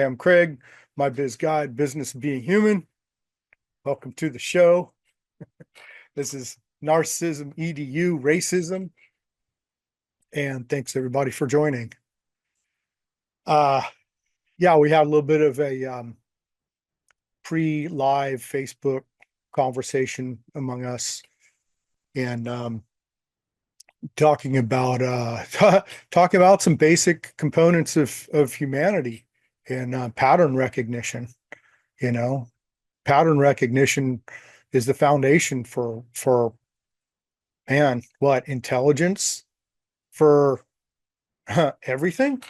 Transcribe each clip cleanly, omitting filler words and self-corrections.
am Kraig, my biz guide, Business of Being Human. Welcome to the show. This is Narcissism Edu, racism, and thanks everybody for joining. Uh, yeah, we had a little bit of a pre-live Facebook conversation among us, and talking about talking about some basic components of humanity and pattern recognition. You know, pattern recognition is the foundation for man, what intelligence for everything.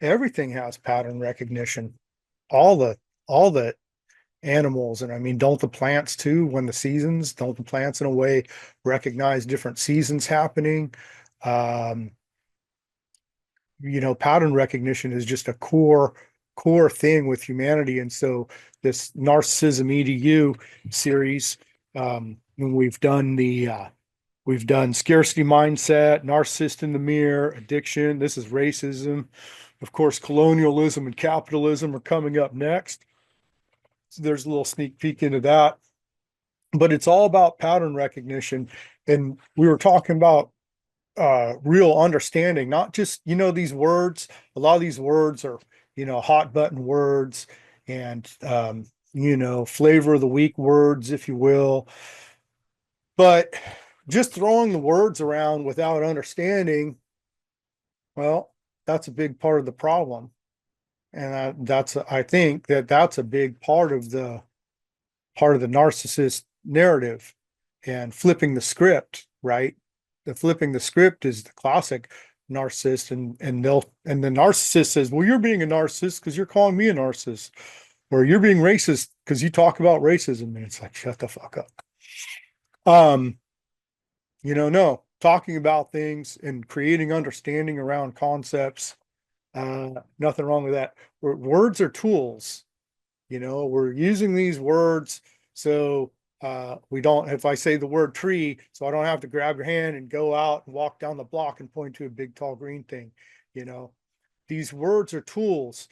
Everything has pattern recognition. All the animals, and I mean, don't the plants too? When the seasons, don't the plants in a way recognize different seasons happening? Um, Pattern recognition is just a core thing with humanity. And so this Narcissism Edu series, we've done scarcity mindset, narcissist in the mirror, addiction. This is racism. Of course, colonialism and capitalism are coming up next. So there's a little sneak peek into that. But it's all about pattern recognition. And we were talking about real understanding, not just, these words. A lot of these words are, hot button words and, flavor of the week words, if you will. But just throwing the words around without understanding, well, that's a big part of the problem. And I think that's a big part of the narcissist narrative and flipping the script, right? The flipping the script is the classic narcissist, and the narcissist says, well, you're being a narcissist because you're calling me a narcissist, or you're being racist because you talk about racism. And it's like, shut the fuck up. No, talking about things and creating understanding around concepts, nothing wrong with that. Words are tools. We're using these words so we don't, if I say the word tree, so I don't have to grab your hand and go out and walk down the block and point to a big tall green thing. These words are tools.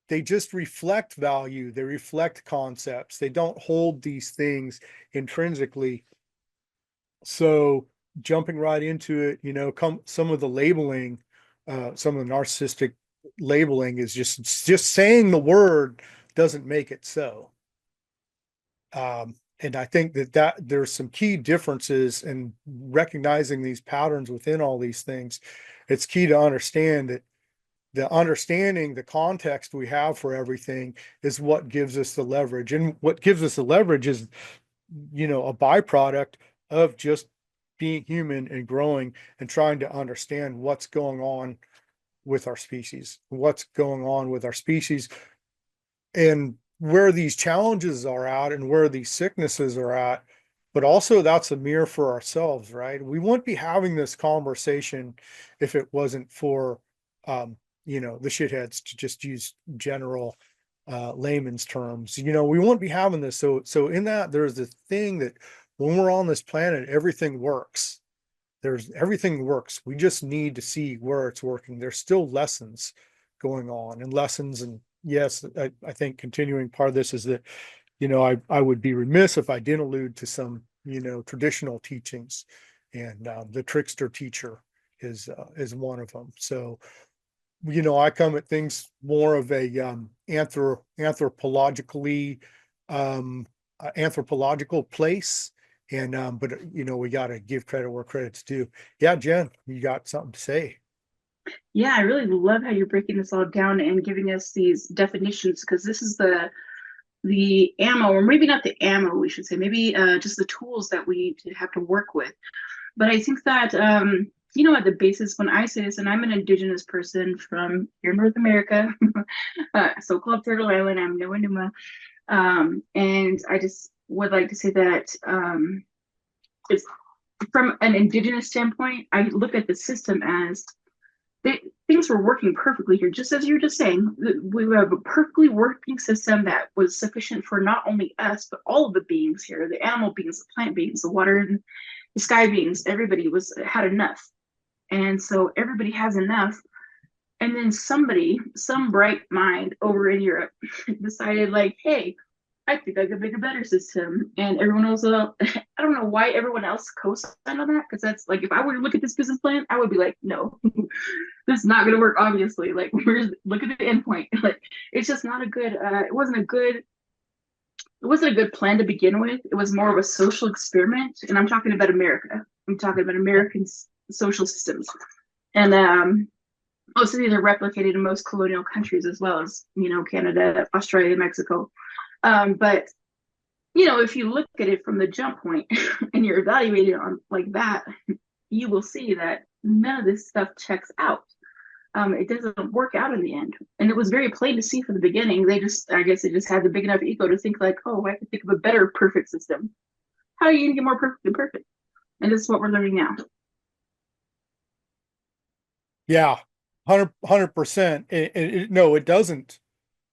They just reflect value. They reflect concepts. They don't hold these things intrinsically. So jumping right into it, some of the labeling, some of the narcissistic labeling is just saying the word doesn't make it so. And I think that there's some key differences in recognizing these patterns within all these things. It's key to understand that the context we have for everything is what gives us the leverage. And what gives us the leverage is, a byproduct of just being human and growing and trying to understand what's going on with our species, and where these challenges are at and where these sicknesses are at. But also that's a mirror for ourselves, right? We wouldn't be having this conversation if it wasn't for, the shitheads, to just use general layman's terms. We wouldn't be having this. So in that, there's this thing that when we're on this planet, everything works. Everything works. We just need to see where it's working. There's still lessons going on and lessons. And yes, I think continuing part of this is that, I would be remiss if I didn't allude to some, traditional teachings, and the trickster teacher is one of them. So, I come at things more of a anthropological place. And but we got to give credit where credit's due. Yeah, Jen, you got something to say? Yeah, I really love how you're breaking this all down and giving us these definitions, because this is the ammo, or maybe not the ammo, we should say, maybe just the tools that we have to work with. But I think that at the basis, when I say this, and I'm an indigenous person from here in North America, so-called Turtle Island, I'm NUANCES, and I just would like to say that it's from an indigenous standpoint, I look at the system as things were working perfectly here, just as you were just saying. We have a perfectly working system that was sufficient for not only us, but all of the beings here, the animal beings, the plant beings, the water and the sky beings. Everybody had enough. And so everybody has enough. And then somebody, some bright mind over in Europe decided like, hey, I think I could make a better system. And everyone else, I don't know why everyone else co-signed on that. Cause that's like, if I were to look at this business plan, I would be like, no, this is not going to work. Obviously, like, look at the endpoint. Like, it's just not a good, it wasn't a good plan to begin with. It was more of a social experiment. And I'm talking about America. I'm talking about American social systems. And most of these are replicated in most colonial countries as well as, Canada, Australia, Mexico. But if you look at it from the jump point and you're evaluating on like that, you will see that none of this stuff checks out. It doesn't work out in the end. And it was very plain to see from the beginning. I guess they just had the big enough ego to think like, oh, I can think of a better perfect system. How are you going to get more perfect than perfect? And this is what we're learning now. Yeah, 100%. No, it doesn't.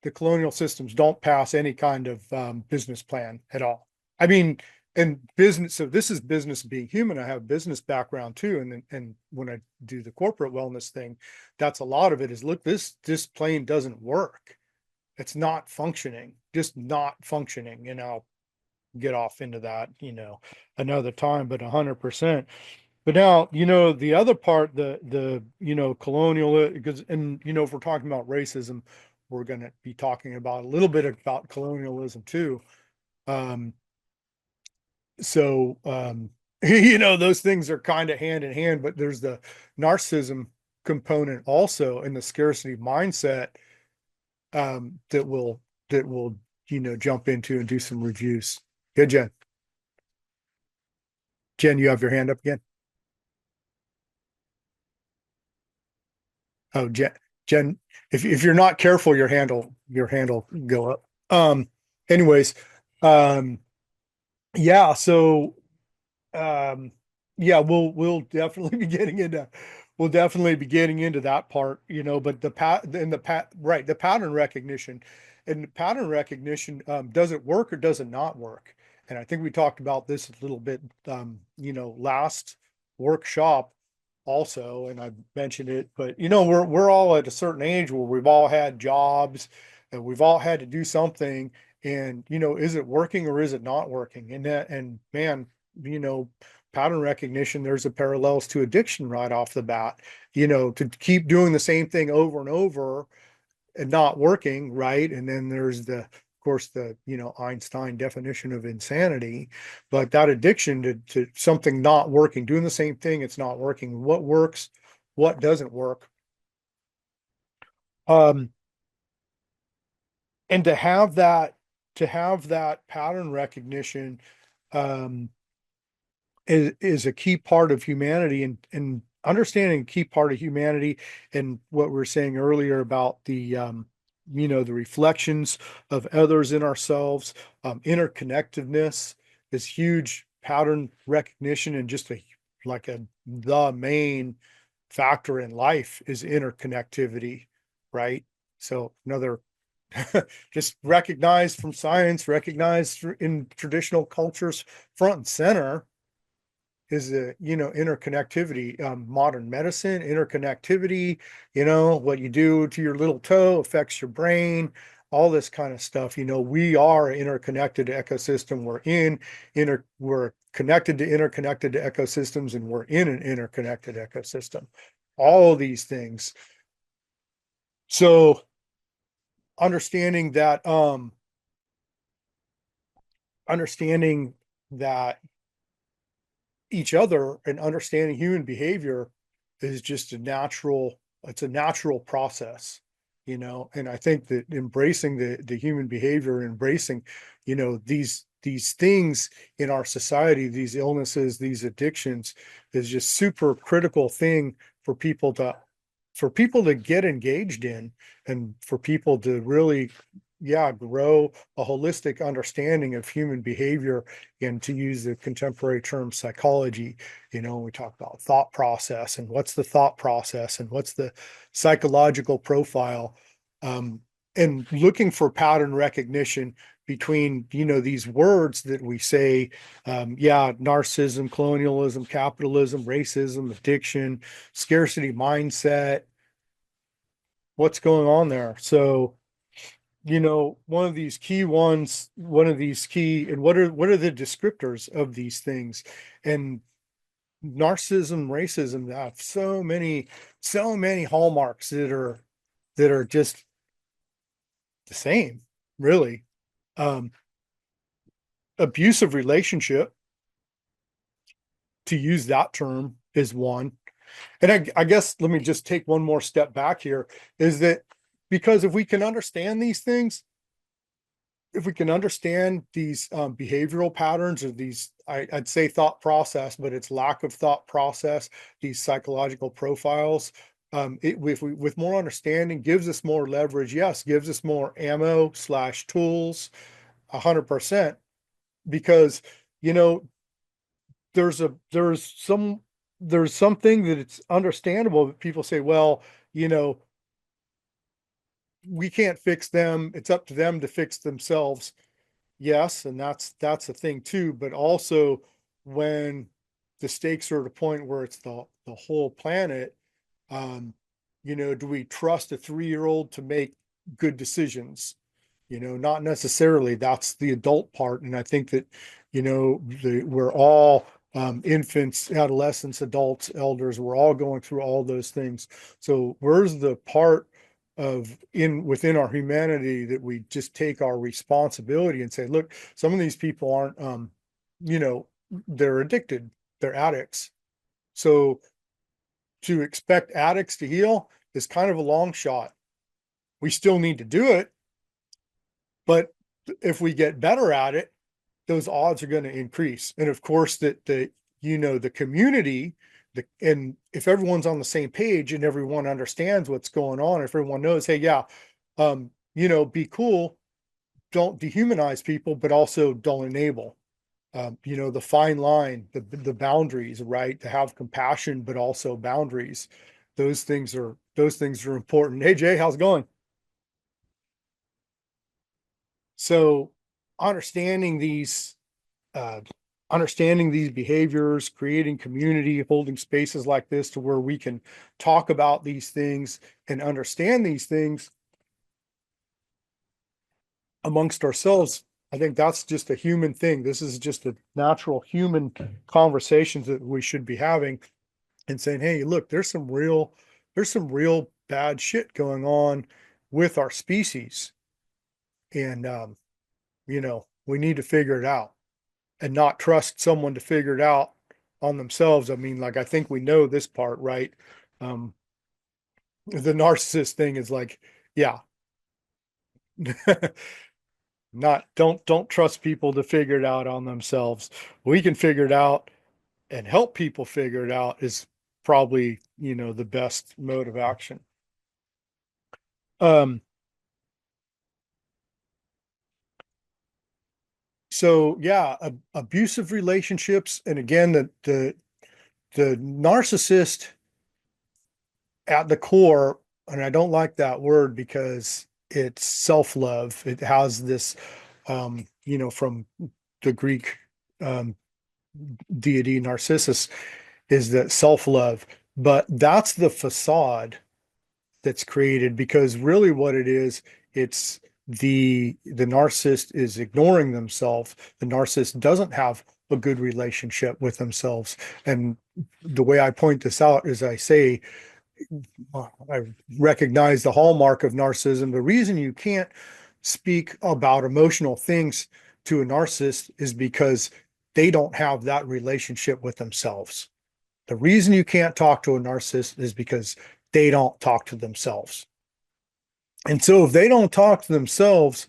The colonial systems don't pass any kind of business plan at all. I mean, and business, so this is Business Being Human. I have business background too. And when I do the corporate wellness thing, that's a lot of it is, look, this plane doesn't work. It's not functioning, just not functioning. And I'll get off into that, another time, but 100%. But now, the other part, the colonial, because, and, if we're talking about racism, we're going to be talking about a little bit about colonialism too. Um, so, those things are kind of hand in hand, but there's the narcissism component also in the scarcity mindset, that will, jump into and do some reviews. Good, Jen. Jen, you have your hand up again. Oh, Jen, if you're not careful, your handle go up. Anyways, um, yeah, so um, yeah, we'll definitely be getting into that part, but the pattern recognition, and the pattern recognition, does it work or does it not work? And I think we talked about this a little bit, last workshop also, and I mentioned it, but we're all at a certain age where we've all had jobs and we've all had to do something, and is it working or is it not working? And man, you know, pattern recognition, there's a parallels to addiction right off the bat, to keep doing the same thing over and over and not working, right? And then there's of course, the, Einstein definition of insanity, but that addiction to something not working, doing the same thing, it's not working. What works, what doesn't work? Um, and to have that pattern recognition, um, is a key part of humanity, and understanding a key part of humanity, and what we were saying earlier about the reflections of others in ourselves. Interconnectedness is huge. Pattern recognition, and just the main factor in life is interconnectivity, right? So another just recognized from science, recognized in traditional cultures, front and center is the interconnectivity. Modern medicine, interconnectivity, what you do to your little toe affects your brain, all this kind of stuff. We are an interconnected ecosystem. We're connected to interconnected ecosystems, and we're in an interconnected ecosystem, all of these things. So understanding that understanding that each other and understanding human behavior is just it's a natural process, and I think that embracing the human behavior, embracing, these things in our society, these illnesses, these addictions, is just super critical thing for people to get engaged in, and for people to really, yeah, grow a holistic understanding of human behavior. And to use the contemporary term psychology, we talk about thought process, and what's the thought process, and what's the psychological profile, and looking for pattern recognition between, these words that we say, yeah, narcissism, colonialism, capitalism, racism, addiction, scarcity mindset, what's going on there. So, one of these key ones, and what are the descriptors of these things? And narcissism, racism have so many hallmarks that are just the same, really. Um, Abusive relationship, to use that term, is one. And I guess let me just take one more step back here, is that because if we can understand these things, if we can understand these behavioral patterns, or these, I'd say thought process, but it's lack of thought process, these psychological profiles, with more understanding, gives us more leverage. Yes, gives us more ammo slash tools, 100%. Because you know there's a there's something that it's understandable that people say, well, you know, we can't fix them. It's up to them to fix themselves. Yes, and that's a thing too. But also, when the stakes are at a point where it's the whole planet, um, do we trust a 3-year-old to make good decisions? Not necessarily. That's the adult part. And I think that, we're all infants, adolescents, adults, elders, we're all going through all those things. So where's the part of within our humanity that we just take our responsibility and say, look, some of these people aren't, you know, they're addicted, they're addicts. So to expect addicts to heal is kind of a long shot. We still need to do it, but if we get better at it, those odds are going to increase. And of course, that the community, and if everyone's on the same page and everyone understands what's going on, if everyone knows, hey, yeah, be cool, don't dehumanize people, but also don't enable. The fine line, the boundaries, right? To have compassion, but also boundaries. Those things are important. Hey, Jay, how's it going? So understanding these uh, understanding these behaviors, creating community, holding spaces like this to where we can talk about these things and understand these things amongst ourselves. I think that's just a human thing. This is just a natural human conversations that we should be having, and saying, hey, look, there's some real bad shit going on with our species. And we need to figure it out, and not trust someone to figure it out on themselves. I mean, like, I think we know this part, right? Um, the narcissist thing is like, yeah, not don't trust people to figure it out on themselves. We can figure it out and help people figure it out is probably, the best mode of action. Um, so yeah, abusive relationships, and again, the narcissist at the core, and I don't like that word because it's self-love. It has this, from the Greek um, deity Narcissus, is that self-love. But that's the facade that's created, because really what it is, it's the narcissist is ignoring themselves. The narcissist doesn't have a good relationship with themselves. And the way I point this out is I say, I recognize the hallmark of narcissism. The reason you can't speak about emotional things to a narcissist is because they don't have that relationship with themselves. The reason you can't talk to a narcissist is because they don't talk to themselves. And so if they don't talk to themselves,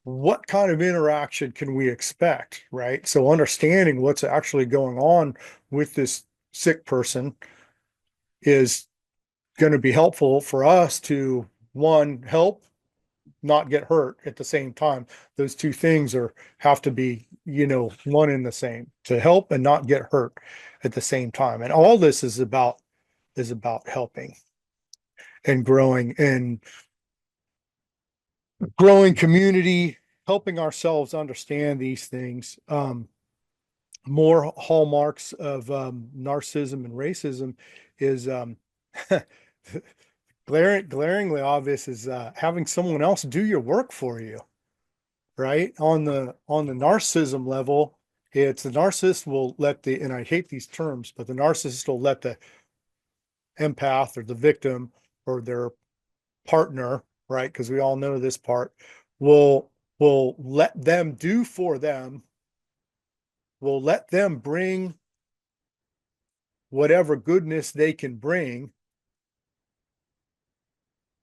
what kind of interaction can we expect, right? So understanding what's actually going on with this sick person is going to be helpful for us to, one, help, not get hurt at the same time. Those two things have to be, one and the same, to help and not get hurt at the same time. And all this is about helping and growing community, helping ourselves understand these things. More hallmarks of narcissism and racism is glaringly obvious is having someone else do your work for you, right? On the narcissism level, it's the narcissist will let the, and I hate these terms, but the narcissist will let the empath or the victim or their partner, right? Because we all know this part, will will let them do for them, will let them bring whatever goodness they can bring,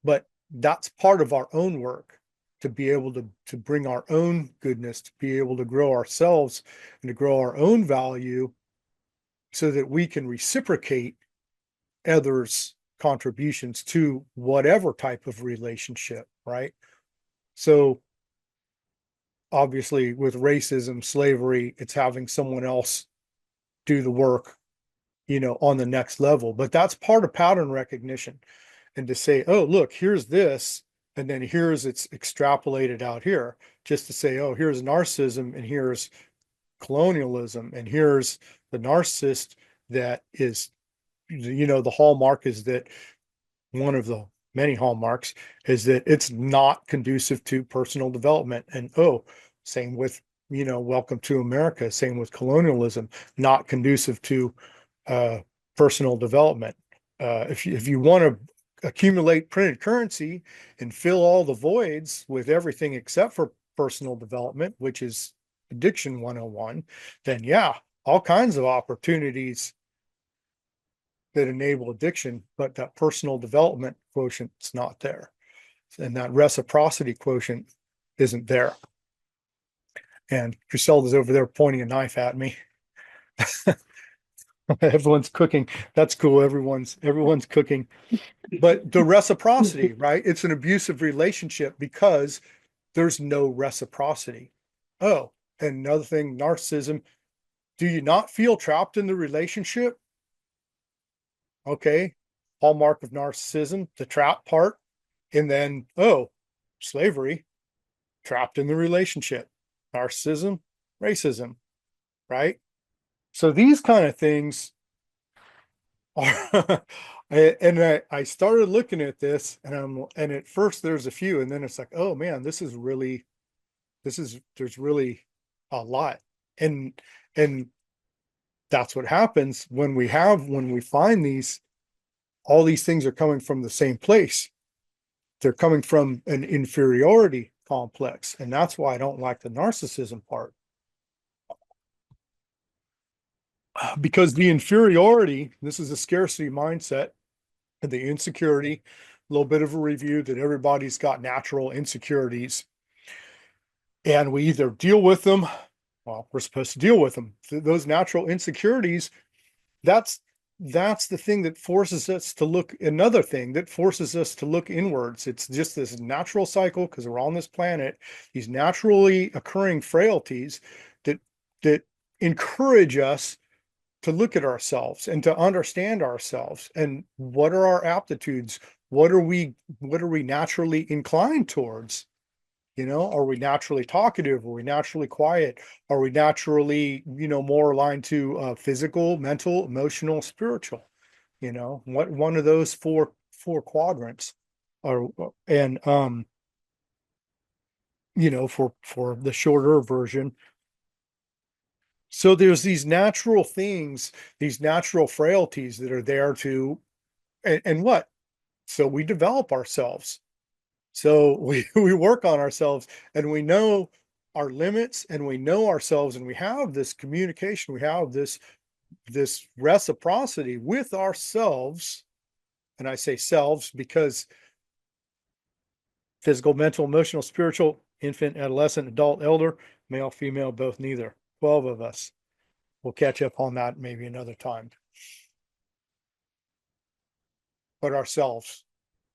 but that's part of our own work to be able to bring our own goodness, to be able to grow ourselves and to grow our own value so that we can reciprocate others' contributions to whatever type of relationship, right? So obviously with racism, slavery, it's having someone else do the work, on the next level. But that's part of pattern recognition. And to say, oh, look, here's this, and then here's it's extrapolated out here, just to say, oh, here's narcissism, and here's colonialism, and here's the narcissist that is, the hallmark is that one of the many hallmarks is that it's not conducive to personal development. And oh, same with, welcome to America, same with colonialism, not conducive to uh, personal development. If you want to accumulate printed currency and fill all the voids with everything except for personal development, which is addiction 101, then yeah, all kinds of opportunities that enable addiction, but that personal development quotient is not there. And that reciprocity quotient isn't there. And Griselda's over there pointing a knife at me. Everyone's cooking. That's cool. Everyone's cooking. But the reciprocity, right? It's an abusive relationship because there's no reciprocity. Oh, and another thing, narcissism. Do you not feel trapped in the relationship? Okay. Hallmark of narcissism, the trap part. And then, oh, slavery, trapped in the relationship, narcissism, racism, right? So these kind of things are, and I started looking at this and at first there's a few, and then it's like, oh man, there's really a lot. And that's what happens when we find all these things are coming from the same place. They're coming from an inferiority complex. And that's why I don't like the narcissism part. Because the inferiority, this is a scarcity mindset, and the insecurity, a little bit of a review that everybody's got natural insecurities. And we either deal with them, well, we're supposed to deal with them. Those natural insecurities, that's the thing that forces us to look, another thing that forces us to look inwards. It's just this natural cycle because we're on this planet, these naturally occurring frailties that encourage us to look at ourselves and to understand ourselves and what are our aptitudes, what are we naturally inclined towards. Are we naturally talkative? Are we naturally quiet? Are we naturally, more aligned to physical, mental, emotional, spiritual? What one of those four quadrants are, and for the shorter version. So there's these natural things, these natural frailties that are there to, and what? So we develop ourselves. So we work on ourselves and we know our limits and we know ourselves and we have this communication, we have this reciprocity with ourselves. And I say selves because physical, mental, emotional, spiritual, infant, adolescent, adult, elder, male, female, both, neither. 12 of us. We'll catch up on that maybe another time. But ourselves,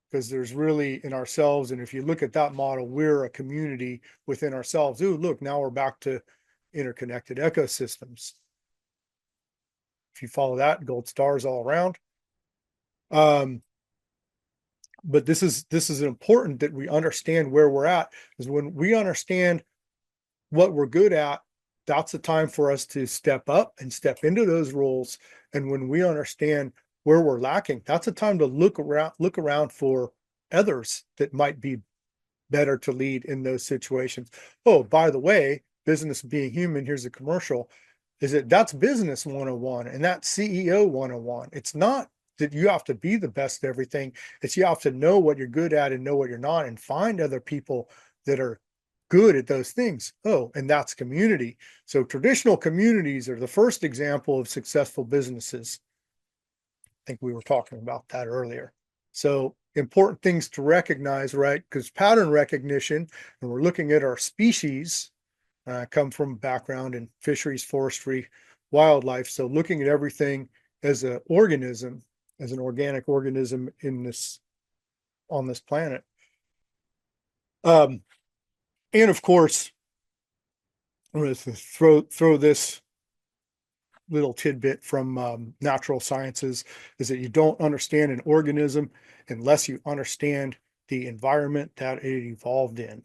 because there's really in ourselves, and if you look at that model, we're a community within ourselves. Ooh, look, now we're back to interconnected ecosystems. If you follow that, gold stars all around. But this is important that we understand where we're at, because when we understand what we're good at, that's the time for us to step up and step into those roles. And when we understand where we're lacking, that's a time to look around for others that might be better to lead in those situations. Oh, by the way, Business of Being Human, here's a commercial, that's business 101 and that's CEO 101. It's not that you have to be the best at everything. It's you have to know what you're good at and know what you're not and find other people that are good at those things. Oh, and that's community. So traditional communities are the first example of successful businesses. I think we were talking about that earlier. So important things to recognize, right? Because pattern recognition, and we're looking at our species, come from a background in fisheries, forestry, wildlife. So looking at everything as an organism, as an organic organism on this planet. And of course, I'm going to throw this little tidbit from natural sciences is that you don't understand an organism unless you understand the environment that it evolved in.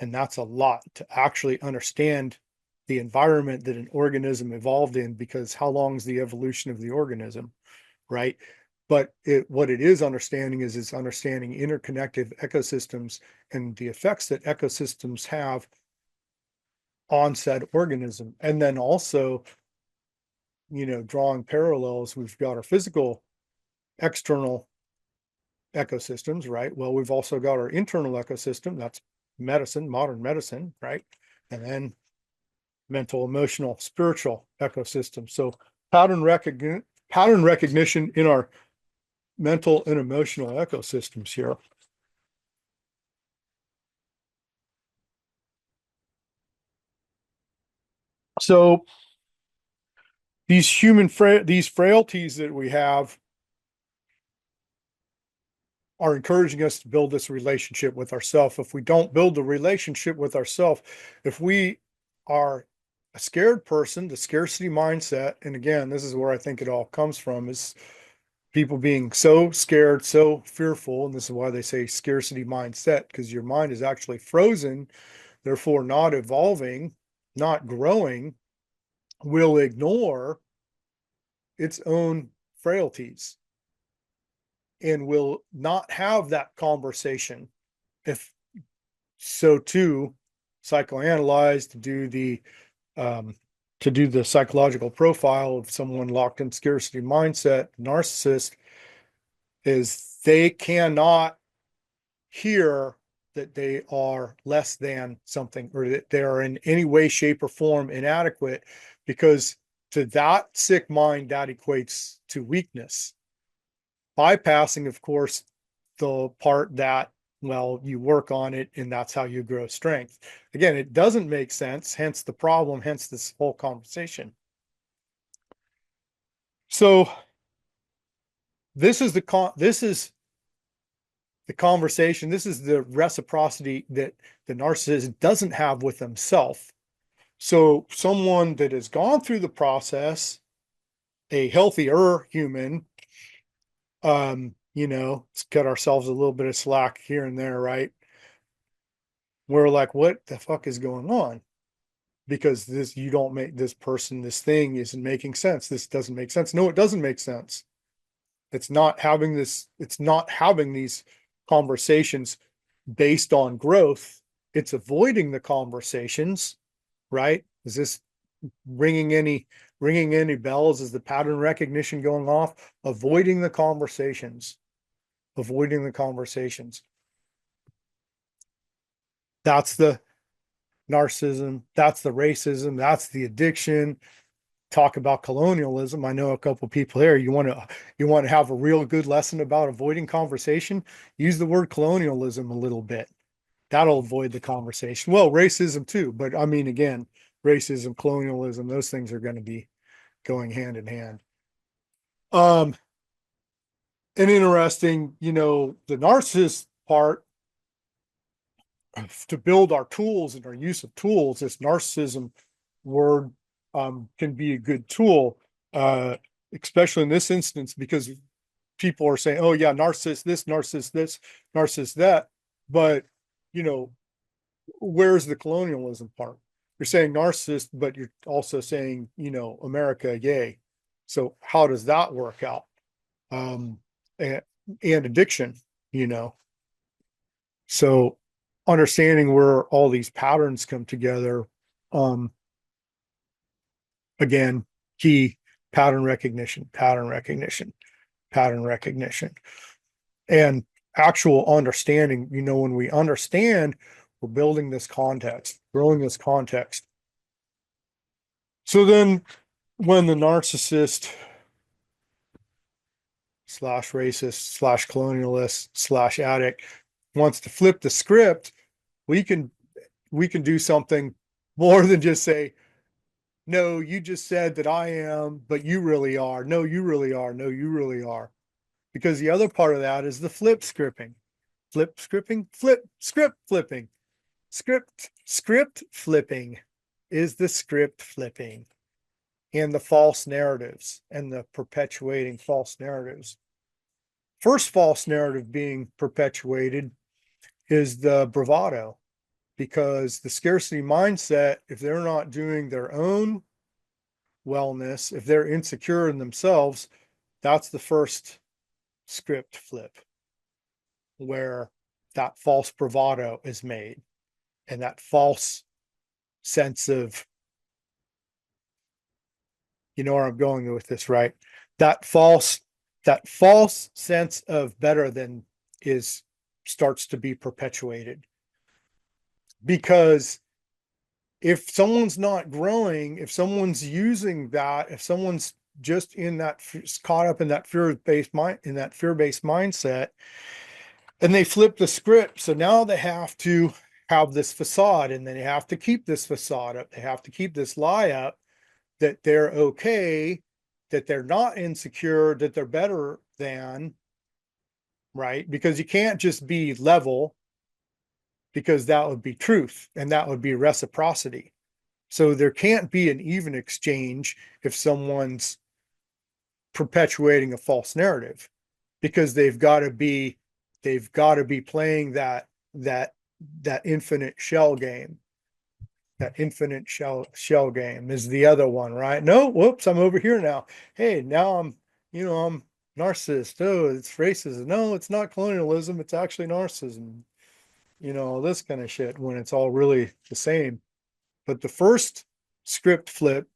And that's a lot to actually understand the environment that an organism evolved in, because how long is the evolution of the organism, right? But what it is understanding is understanding interconnected ecosystems and the effects that ecosystems have on said organism. And then also, drawing parallels, we've got our physical external ecosystems, right? Well, we've also got our internal ecosystem, that's medicine, modern medicine, right? And then mental, emotional, spiritual ecosystem. So pattern recognition in our mental and emotional ecosystems here. So these these frailties that we have are encouraging us to build this relationship with ourselves. If we don't build the relationship with ourselves, if we are a scared person, the scarcity mindset, and again, this is where I think it all comes from, is people being so scared, so fearful, and this is why they say scarcity mindset, because your mind is actually frozen, therefore not evolving, not growing, will ignore its own frailties and will not have that conversation. If so, to psychoanalyze, to do the psychological profile of someone locked in scarcity mindset, narcissist, is they cannot hear that they are less than something or that they are in any way, shape, or form inadequate, because to that sick mind, that equates to weakness. Bypassing, of course, the part that, well, you work on it and that's how you grow strength. Again, it doesn't make sense, hence the problem, hence this whole conversation. So this is the conversation, this is the reciprocity that the narcissist doesn't have with himself. So someone that has gone through the process, a healthier human, let's cut ourselves a little bit of slack here and there, right? We're like, what the fuck is going on? Because you don't make this person, this thing isn't making sense. This doesn't make sense. No, it doesn't make sense. It's not having these conversations based on growth. It's avoiding the conversations, right? Is this ringing any bells? Is the pattern recognition going off? Avoiding the conversations. That's the narcissism. That's the racism. That's the addiction. Talk about colonialism. I know a couple people here. You want to have a real good lesson about avoiding conversation? Use the word colonialism a little bit. That'll avoid the conversation. Well, racism too, but I mean, again, racism, colonialism, those things are going to be going hand in hand. And interesting, the narcissist part, to build our tools and our use of tools, this narcissism word can be a good tool, especially in this instance, because people are saying, oh yeah, narcissist this, narcissist that. But, where's the colonialism part? You're saying narcissist, but you're also saying, America, yay. So how does that work out? um, and addiction, you know. So understanding where all these patterns come together, um, again, key pattern recognition, pattern recognition, pattern recognition, and actual understanding. You know, when we understand, we're building this context, growing this context. So then when the narcissist slash racist slash colonialist slash addict wants to flip the script, we can do something more than just say, no, you just said that I am, but you really are. No, you really are. No, you really are. Because the other part of that is the flip scripting. Flip scripting, flip script flipping. Script flipping is the script flipping and the false narratives and the perpetuating false narratives. First false narrative being perpetuated is the bravado, because the scarcity mindset, if they're not doing their own wellness, if they're insecure in themselves, that's the first script flip, where that false bravado is made and that false sense of, you know where I'm going with this, right? That false sense of better than is starts to be perpetuated, because if someone's not growing, if someone's using that, if someone's just in that caught up in that fear-based mindset, and they flip the script, so now they have to have this facade, and then they have to keep this facade up. They have to keep this lie up that they're okay, that they're not insecure, that they're better than, right? Because you can't just be level, because that would be truth and that would be reciprocity. So there can't be an even exchange if someone's perpetuating a false narrative, because they've got to be playing that infinite shell game. That infinite shell game is the other one, right? No, whoops, I'm over here now. Hey, now I'm narcissist. Oh, it's racism. No, it's not colonialism. It's actually narcissism. All this kind of shit, when it's all really the same. But the first script flip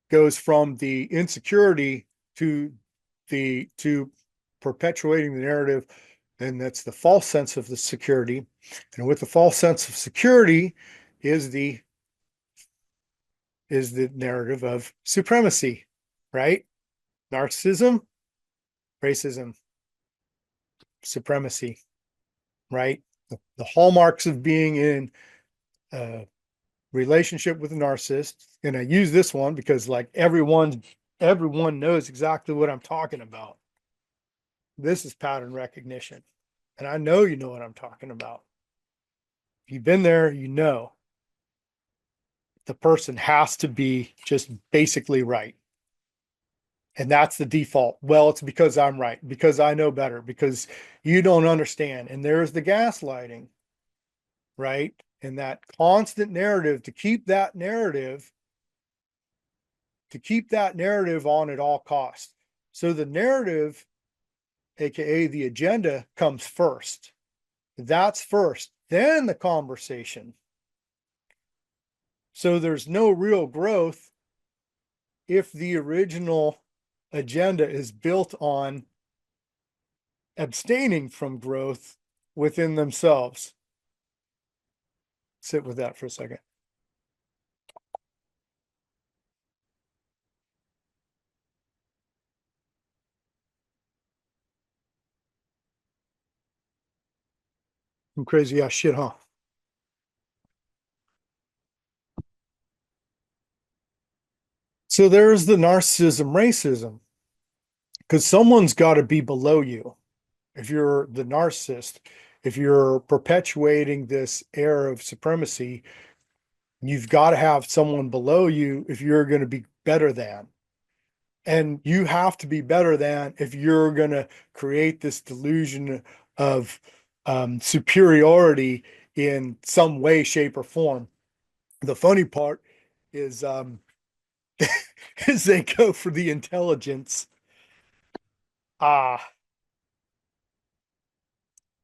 goes from the insecurity to to perpetuating the narrative, and that's the false sense of the security. And with the false sense of security is the narrative of supremacy, right? Narcissism, racism, supremacy, right? The hallmarks of being in a relationship with a narcissist. And I use this one because like everyone knows exactly what I'm talking about. This is pattern recognition. And I know you know what I'm talking about. If you've been there, you know the person has to be just basically right. And that's the default. Well, it's because I'm right, because I know better, because you don't understand. And there's the gaslighting, right? And that constant narrative, to keep that narrative on at all costs. So the narrative, aka the agenda, comes first. That's first, then the conversation. So there's no real growth if the original agenda is built on abstaining from growth within themselves. Sit with that for a second. Some crazy ass shit, huh? So there's the narcissism, racism, because someone's got to be below you. If you're the narcissist, if you're perpetuating this air of supremacy, you've got to have someone below you if you're going to be better than. And you have to be better than if you're going to create this delusion of superiority in some way, shape, or form. The funny part is is they go for the intelligence. Ah,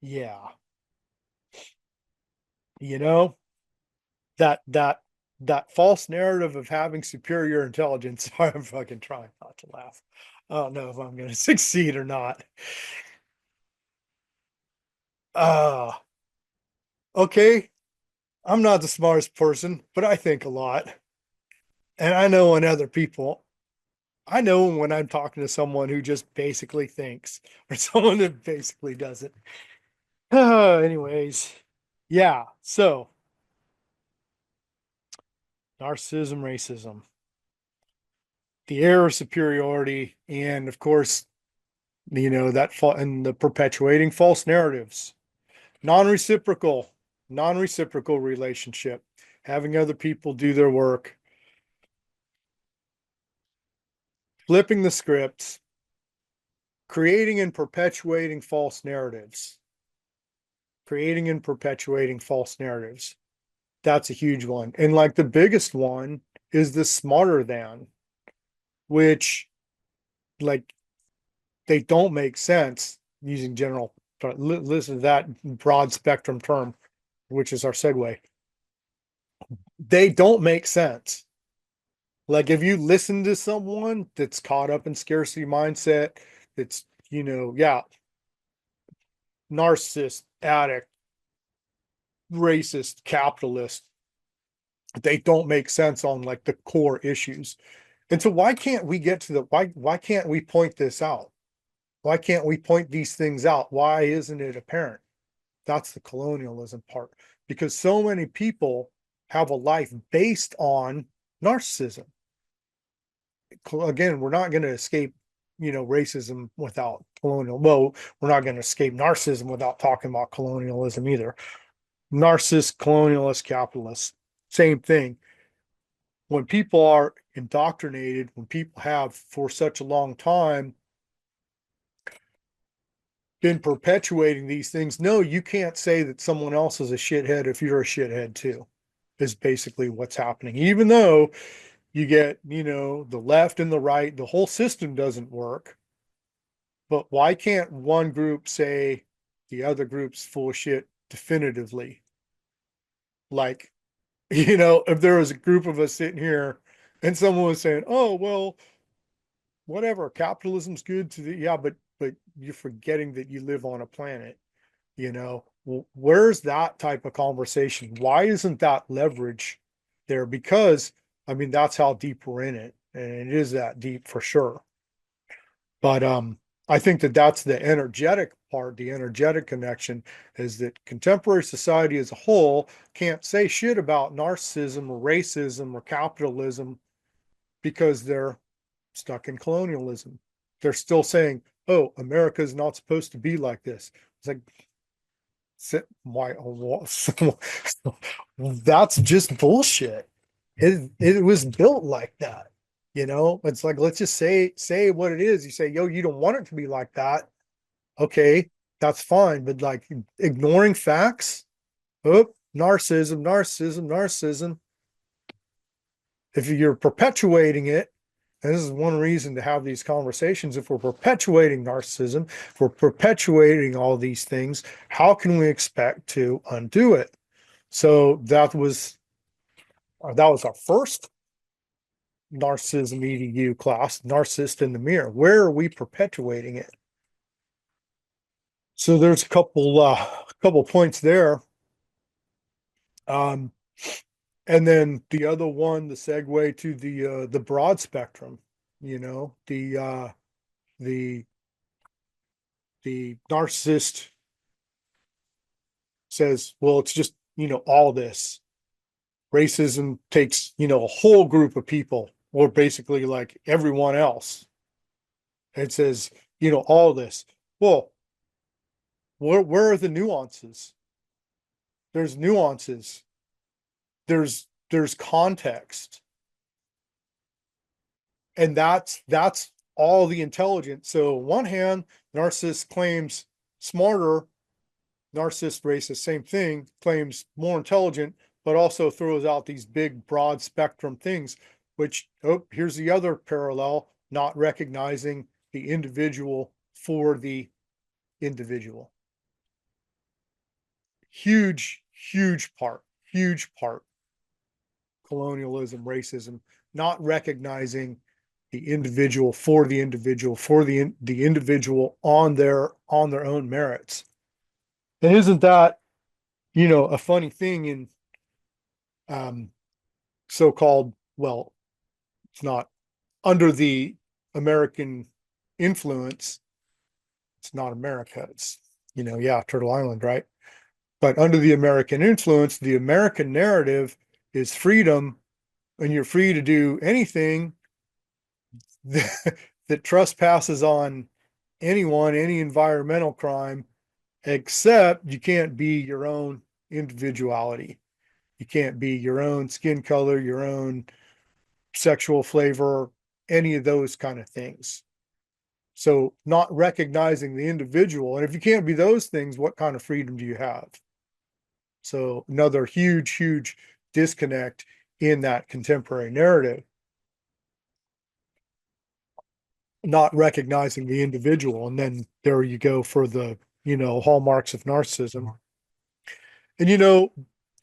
yeah. You know, that that that false narrative of having superior intelligence. I'm fucking trying not to laugh. I don't know if I'm going to succeed or not. Uh, okay. I'm not the smartest person, but I think a lot. And I know when other people, I know when I'm talking to someone who just basically thinks or someone that basically doesn't. Anyways, yeah. So narcissism, racism, the air of superiority, and of course, and the perpetuating false narratives, non-reciprocal, non-reciprocal relationship, having other people do their work, flipping the scripts, creating and perpetuating false narratives, creating and perpetuating false narratives. That's a huge one. And like the biggest one is the smarter than, which like they don't make sense using general, but listen to that broad spectrum term, which is our segue. They don't make sense. Like if you listen to someone that's caught up in scarcity mindset, that's, yeah, narcissist, addict, racist, capitalist, they don't make sense on like the core issues. And so why can't we get to the why can't we point this out? Why can't we point these things out? Why isn't it apparent? That's the colonialism part. Because so many people have a life based on narcissism. Again, we're not going to escape, racism without colonial. Well, we're not going to escape narcissism without talking about colonialism either. Narcissist, colonialist, capitalist, same thing. When people are indoctrinated, when people have for such a long time been perpetuating these things, no, you can't say that someone else is a shithead if you're a shithead too, is basically what's happening. Even though you get, the left and the right, the whole system doesn't work. But why can't one group say the other group's full of shit definitively? Like, if there was a group of us sitting here and someone was saying, oh, well, whatever, capitalism's good to the, yeah, but you're forgetting that you live on a planet, where's that type of conversation? Why isn't that leverage there? Because, I mean, that's how deep we're in it. And it is that deep for sure. But I think that that's the energetic part, the energetic connection is that contemporary society as a whole can't say shit about narcissism or racism or capitalism because they're stuck in colonialism. They're still saying, oh, America is not supposed to be like this. It's like, why? That's just bullshit. It was built like that. It's like, let's just say what it is. You say, yo, you don't want it to be like that. Okay, that's fine. But like ignoring facts, oh, narcissism, narcissism, narcissism. If you're perpetuating it, and this is one reason to have these conversations. If we're perpetuating narcissism, if we're perpetuating all these things, how can we expect to undo it? So that was our first Narcissism Edu class, Narcissist in the Mirror. Where are we perpetuating it? So there's a couple points there. Um, and then the other one, the segue to the broad spectrum, the the narcissist says, well, it's just, all this. Racism takes, a whole group of people, or basically like everyone else. It says, all this. Well, where are the nuances? There's nuances. There's context. And that's all the intelligence. So on one hand, narcissist claims smarter, narcissist racist, same thing, claims more intelligent, but also throws out these big broad spectrum things, which, oh, here's the other parallel, not recognizing the individual for the individual. Huge part. Colonialism, racism, not recognizing the individual for the individual, for the individual on their own merits. And isn't that, a funny thing in so-called, well, it's not under the American influence. It's not America. It's, yeah, Turtle Island, right? But under the American influence, the American narrative is freedom, and you're free to do anything that, that trespasses on anyone, any environmental crime, except you can't be your own individuality. You can't be your own skin color, your own sexual flavor, any of those kind of things. So not recognizing the individual. And if you can't be those things, what kind of freedom do you have? So another huge disconnect in that contemporary narrative. Not recognizing the individual. And then there you go for the, hallmarks of narcissism. And,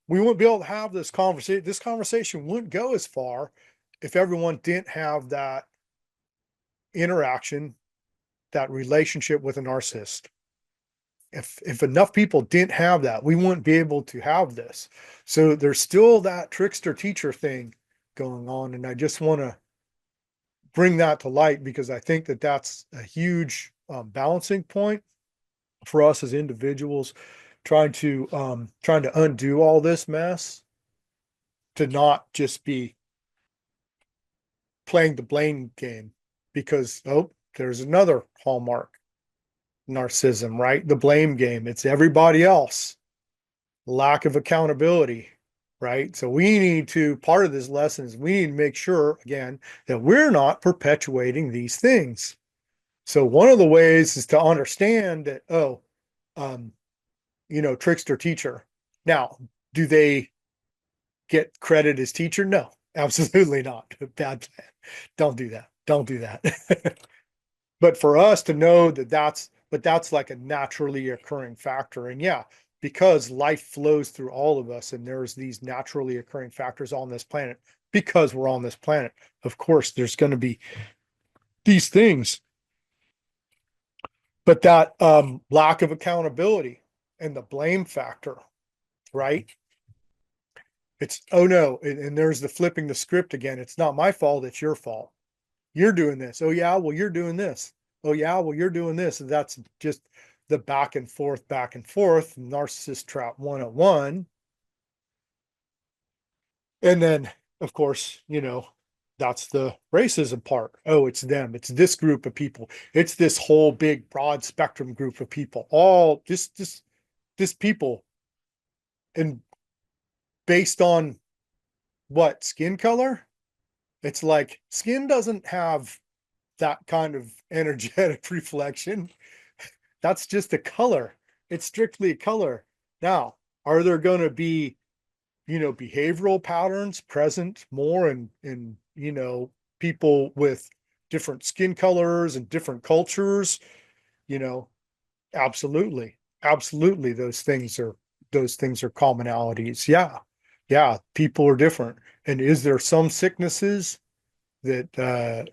we wouldn't be able to have this conversation. This conversation wouldn't go as far if everyone didn't have that interaction, that relationship with a narcissist. If enough people didn't have that, we wouldn't be able to have this. So there's still that trickster teacher thing going on. And I just want to bring that to light because I think that that's a huge balancing point for us as individuals trying to undo all this mess, to not just be playing the blame game because, oh, there's another hallmark narcissism, right? The blame game. It's everybody else. Lack of accountability, right? So we need to, part of this lesson is we need to make sure, again, that we're not perpetuating these things. So one of the ways is to understand that, trickster teacher. Now, do they get credit as teacher? No, absolutely not. Bad plan. Don't do that. Don't do that. But for us to know that that's like a naturally occurring factor. And yeah, because life flows through all of us and there's these naturally occurring factors on this planet, because we're on this planet, of course, there's going to be these things. But that lack of accountability and the blame factor, right? It's, oh no, and there's the flipping the script again. It's not my fault, it's your fault. You're doing this. Oh yeah, well, you're doing this. Oh yeah, well, you're doing this. And that's just the back and forth, narcissist trap 101. And then, of course, that's the racism part. Oh, it's them. It's this group of people. It's this whole big, broad spectrum group of people. All this people. And based on what? Skin color? It's like skin doesn't have that kind of energetic reflection. That's just a color. It's strictly a color. Now, are there going to be, behavioral patterns present more in people with different skin colors and different cultures? Absolutely. Absolutely. Those things are commonalities. Yeah. Yeah. People are different. And is there some sicknesses that,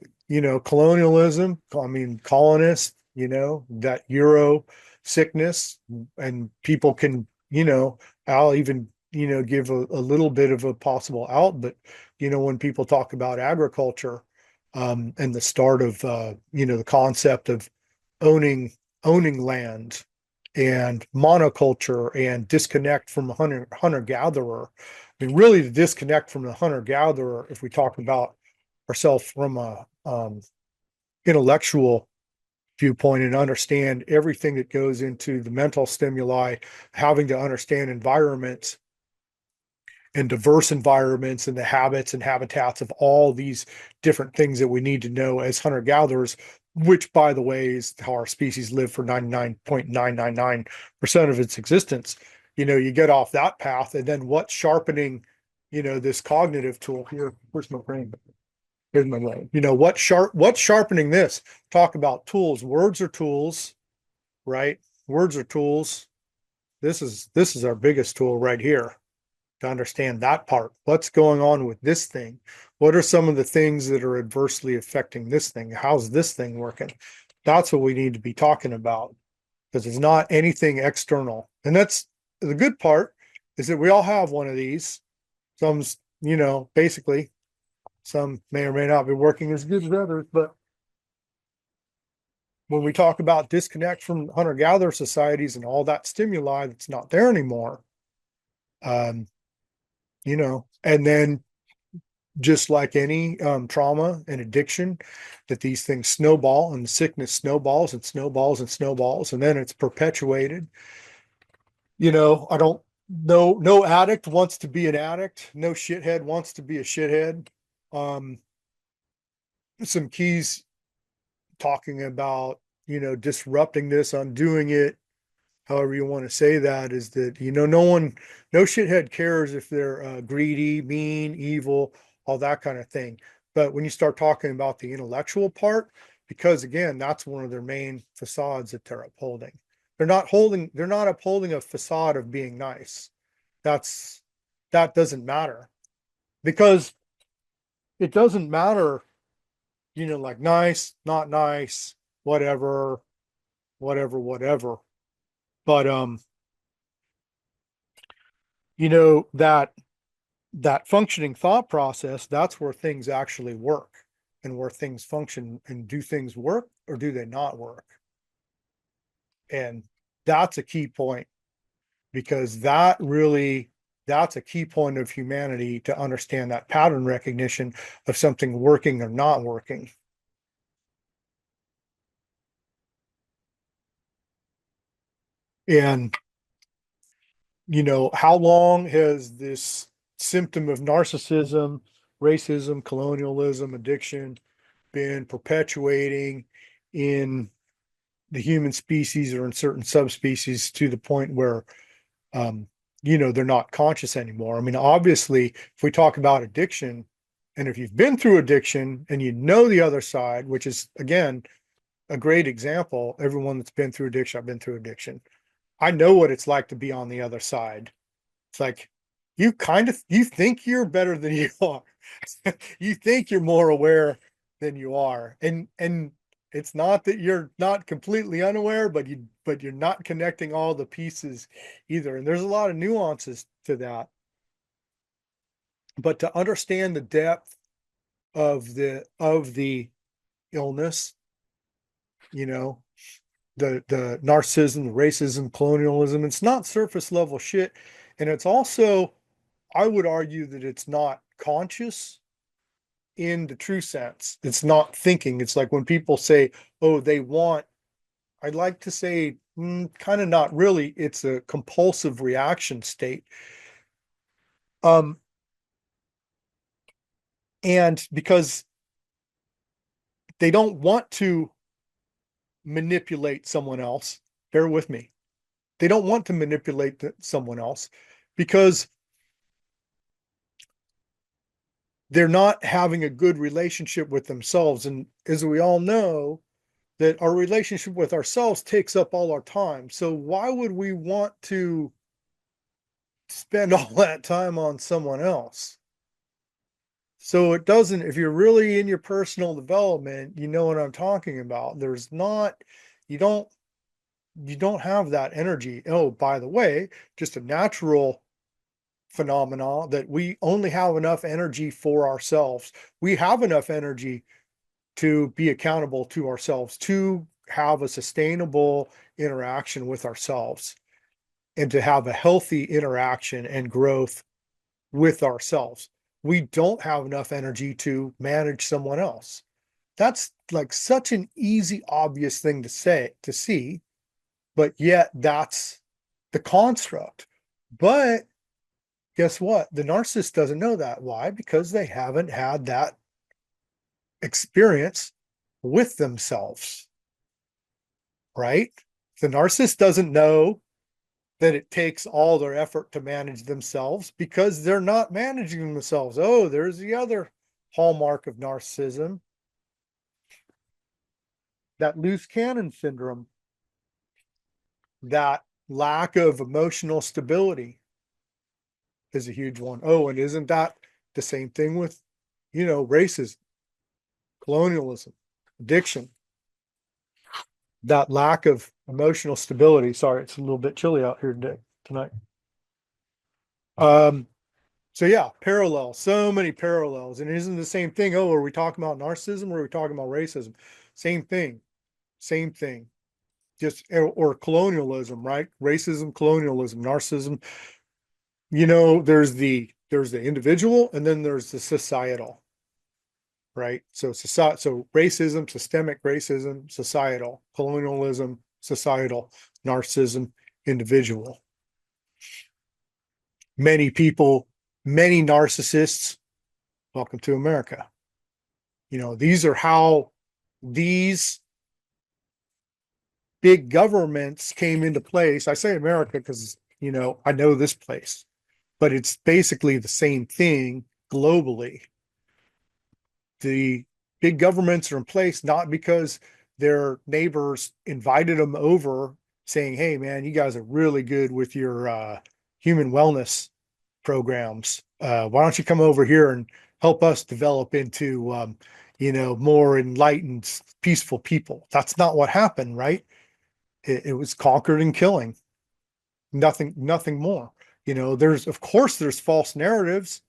colonialism, I mean, colonists, that Euro sickness, and people can, I'll even, give a little bit of a possible out, but, when people talk about agriculture, and the start of, the concept of owning land and monoculture and disconnect from a hunter gatherer. I mean, really the disconnect from the hunter gatherer, if we talk about ourselves from a intellectual viewpoint and understand everything that goes into the mental stimuli, having to understand environments and diverse environments and the habits and habitats of all these different things that we need to know as hunter gatherers, which by the way is how our species live for 99.999% of its existence. You get off that path, and then what's sharpening, this cognitive tool here? Where's my brain? Here's my way. You know, what's sharpening this? Talk about tools. Words are tools, right? Words are tools. This is our biggest tool right here to understand that part. What's going on with this thing? What are some of the things that are adversely affecting this thing? How's this thing working? That's what we need to be talking about because it's not anything external. And that's the good part is that we all have one of these. Some's, basically some may or may not be working as good as others, but when we talk about disconnect from hunter-gatherer societies and all that stimuli that's not there anymore, um, and then just like any trauma and addiction, that these things snowball and the sickness snowballs and snowballs and snowballs, and then it's perpetuated. I don't no addict wants to be an addict. No shithead wants to be a shithead. Um, some keys talking about, disrupting this, undoing it, however you want to say that, is that, no shithead cares if they're greedy, mean, evil, all that kind of thing. But when you start talking about the intellectual part, because again, that's one of their main facades that they're upholding. They're not upholding a facade of being nice. That doesn't matter because it doesn't matter, like nice, not nice, whatever, whatever, whatever. But that functioning thought process, that's where things actually work and where things function. And do things work or do they not work? And that's a key point because that's a key point of humanity, to understand that pattern recognition of something working or not working. And how long has this symptom of narcissism, racism, colonialism, addiction been perpetuating in the human species or in certain subspecies to the point where, they're not conscious anymore? I mean, obviously, if we talk about addiction, and if you've been through addiction and the other side, which is, again, a great example, everyone that's been through addiction, I've been through addiction. I know what it's like to be on the other side. It's like you think you're better than you are. You think you're more aware than you are. And it's not that you're not completely unaware, but you're not connecting all the pieces either. And there's a lot of nuances to that. But to understand the depth of the illness, you know, the narcissism, the racism, colonialism, it's not surface level shit. And it's also, I would argue that it's not conscious in the true sense. It's not thinking. It's like when people say, oh, they want, I'd like to say, kind of not really. It's a compulsive reaction state. Um, and because they don't want to manipulate someone else, bear with me. They don't want to manipulate someone else because they're not having a good relationship with themselves. And as we all know, that our relationship with ourselves takes up all our time. So why would we want to spend all that time on someone else? So it doesn't, if you're really in your personal development, you know what I'm talking about. There's not, you don't, you don't have that energy. Oh, by the way, just a natural phenomena that we only have enough energy for ourselves. We have enough energy to be accountable to ourselves, to have a sustainable interaction with ourselves, and to have a healthy interaction and growth with ourselves. We don't have enough energy to manage someone else. That's like such an easy, obvious thing to see, but yet that's the construct. But guess what? The narcissist doesn't know that. Why? Because they haven't had that experience with themselves, right? The narcissist doesn't know that it takes all their effort to manage themselves because they're not managing themselves. Oh, there's the other hallmark of narcissism. That loose cannon syndrome, that lack of emotional stability is a huge one. Oh, and isn't that the same thing with, racism, colonialism, addiction, that lack of emotional stability. Sorry, it's a little bit chilly out here tonight. So yeah, parallel, so many parallels. And it isn't the same thing. Oh, are we talking about narcissism or are we talking about racism? Same thing, same thing. Just or colonialism, right? Racism, colonialism, narcissism. There's the individual and then there's the societal, right? So racism, systemic racism, societal, colonialism, societal, narcissism, individual. Many people, many narcissists, welcome to America. These are how these big governments came into place. I say America because, I know this place, but it's basically the same thing globally. The big governments are in place not because their neighbors invited them over saying, hey, man, you guys are really good with your human wellness programs. Why don't you come over here and help us develop into, more enlightened, peaceful people? That's not what happened, right? It was conquered and killing. Nothing more. Of course, there's false narratives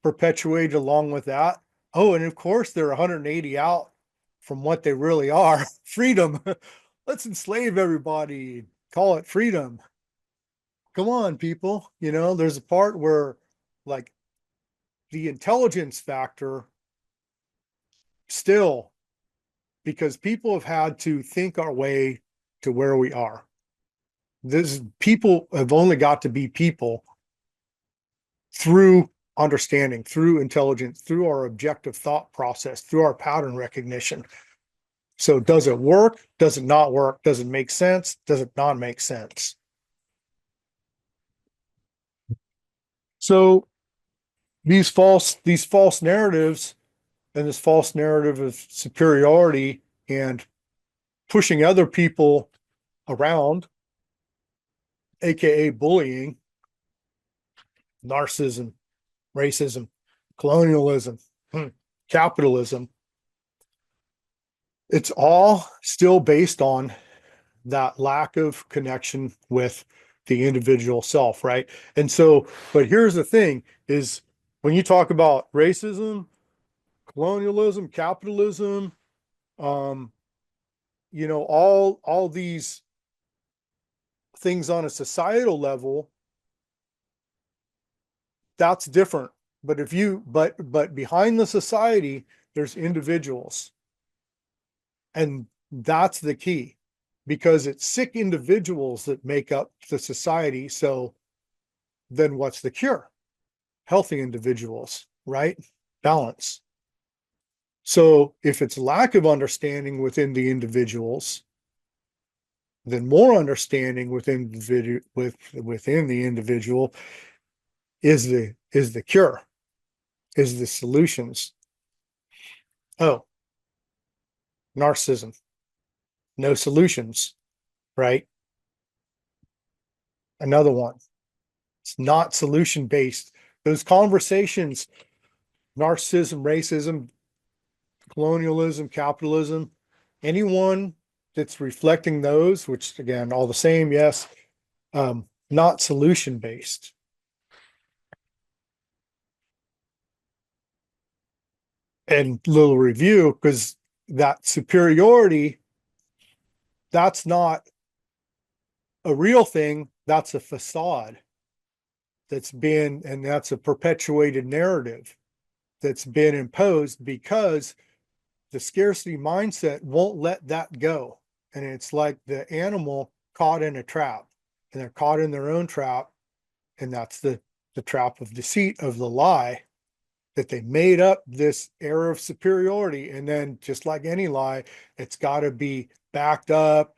perpetuated along with that. Oh, and of course, they're 180 out from what they really are. Freedom. Let's enslave everybody. Call it freedom. Come on, people. There's a part where, like, the intelligence factor still, because people have had to think our way to where we are. People have only got to be people through understanding, through intelligence, through our objective thought process, through our pattern recognition. So does it work? Does it not work? Does it make sense? Does it not make sense? So these false narratives and this false narrative of superiority and pushing other people around, aka bullying, narcissism, racism, colonialism, capitalism, it's all still based on that lack of connection with the individual self, right? And so, but here's the thing is when you talk about racism, colonialism, capitalism, um, all these things on a societal level, that's different. But but behind the society, there's individuals. And that's the key because it's sick individuals that make up the society. So then what's the cure? Healthy individuals, right? Balance. So if it's lack of understanding within the individuals, then more understanding within the individual is the cure, is the solutions. Oh, narcissism, no solutions, right? Another one. It's not solution based. Those conversations, narcissism, racism, colonialism, capitalism, anyone that's reflecting those, which again, all the same, yes, not solution based. And little review, because that superiority, that's not a real thing, that's a facade and that's a perpetuated narrative that's been imposed because the scarcity mindset won't let that go. And it's like the animal caught in a trap, and they're caught in their own trap. And that's the trap of deceit, of the lie, that they made up this air of superiority. And then just like any lie, it's got to be backed up.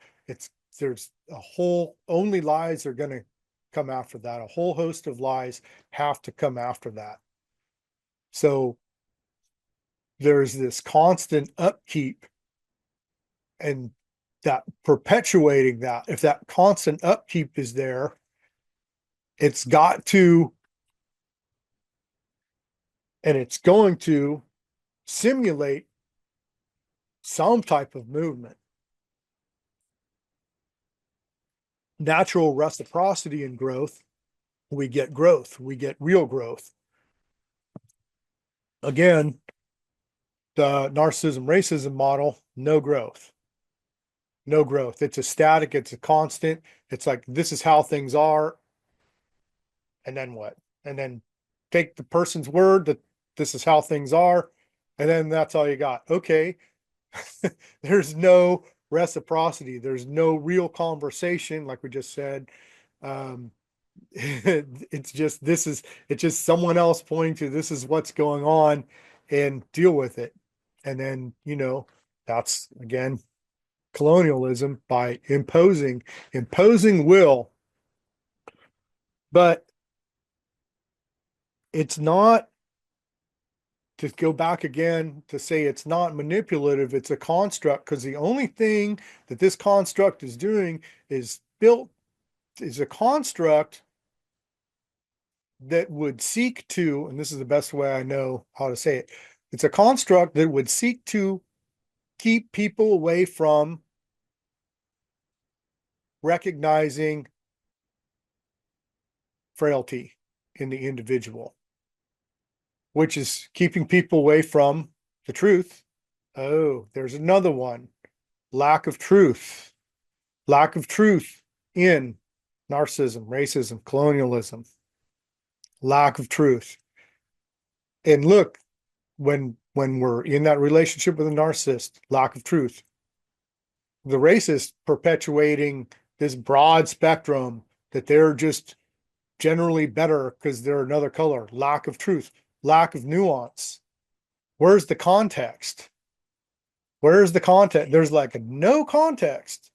There's a whole, only lies are going to come after that. A whole host of lies have to come after that. So there's this constant upkeep and that perpetuating that. If that constant upkeep is there, it's got to, and it's going to simulate some type of movement. Natural reciprocity and growth, we get real growth. Again, the narcissism racism model, no growth. No growth. It's a static, it's a constant. It's like, this is how things are. And then what? And then take the person's word that this is how things are. And then that's all you got. Okay. There's no reciprocity. There's no real conversation, like we just said. Um, it's just someone else pointing to this is what's going on and deal with it. And then, that's again colonialism by imposing will. But it's not, to go back again to say it's not manipulative, it's a construct, because the only thing that this construct is doing is a construct that would seek to, and this is the best way I know how to say it, it's a construct that would seek to keep people away from recognizing frailty in the individual, which is keeping people away from the truth. Oh, there's another one. Lack of truth. Lack of truth in narcissism, racism, colonialism. Lack of truth. And look, when we're in that relationship with a narcissist, lack of truth. The racist perpetuating this broad spectrum that they're just generally better because they're another color. Lack of truth, lack of nuance. Where's the context? Where's the context? There's like no context.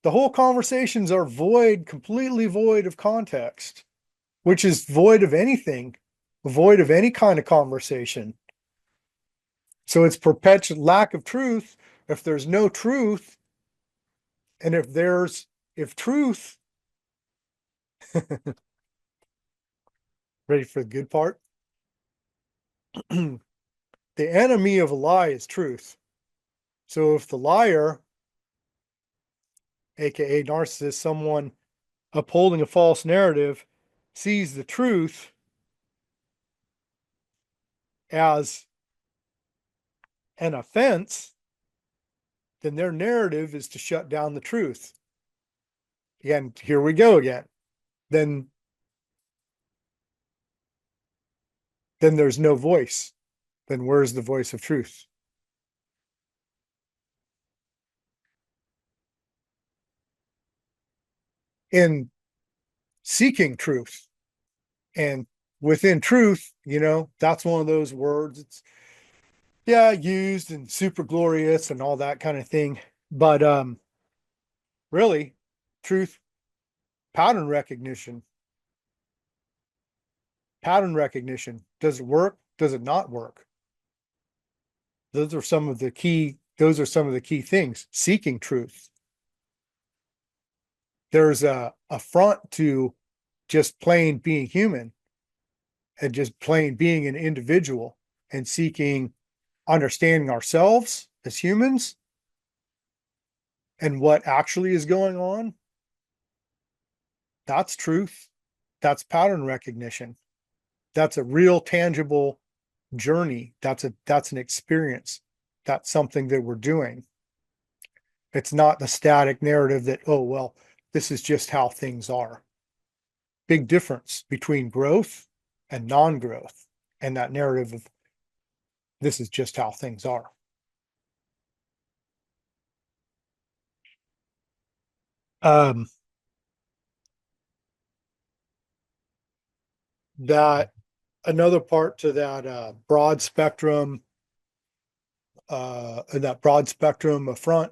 The whole conversations are void, completely void of context, which is void of anything, void of any kind of conversation. So it's perpetual lack of truth. If there's no truth, and if truth, ready for the good part? The enemy of a lie is truth. So if the liar, aka narcissist, someone upholding a false narrative, sees the truth as an offense, then their narrative is to shut down the truth. Again, here we go again. Then there's no voice. Then where's the voice of truth? In seeking truth and within truth, that's one of those words. It's used and super glorious and all that kind of thing. But really, truth, pattern recognition. Pattern recognition. Does it work? Does it not work? Those are some of the key things. Seeking truth. There's a front to just plain being human and just plain being an individual and seeking understanding ourselves as humans and what actually is going on. That's truth. That's pattern recognition. That's a real tangible journey. That's an experience. That's something that we're doing. It's not the static narrative that, oh, well, this is just how things are. Big difference between growth and non-growth, and that narrative of this is just how things are. That another part to that broad spectrum, that broad spectrum affront,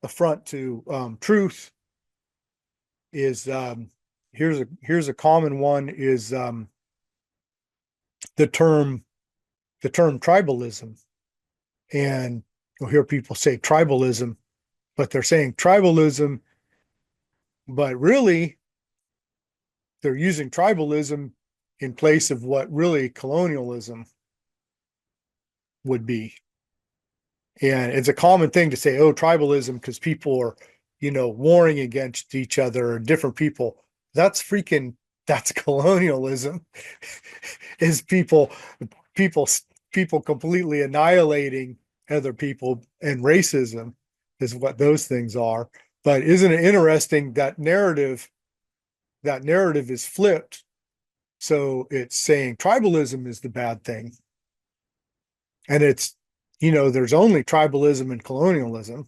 affront to truth is here's a common one is the term the term tribalism. And you'll hear people say tribalism, but they're saying tribalism, but really they're using tribalism in place of what really colonialism would be. And it's a common thing to say, oh, tribalism, because people are, warring against each other or different people. That's colonialism. Is people, people completely annihilating other people, and racism is what those things are. But isn't it interesting that narrative is flipped? So it's saying tribalism is the bad thing. And there's only tribalism and colonialism.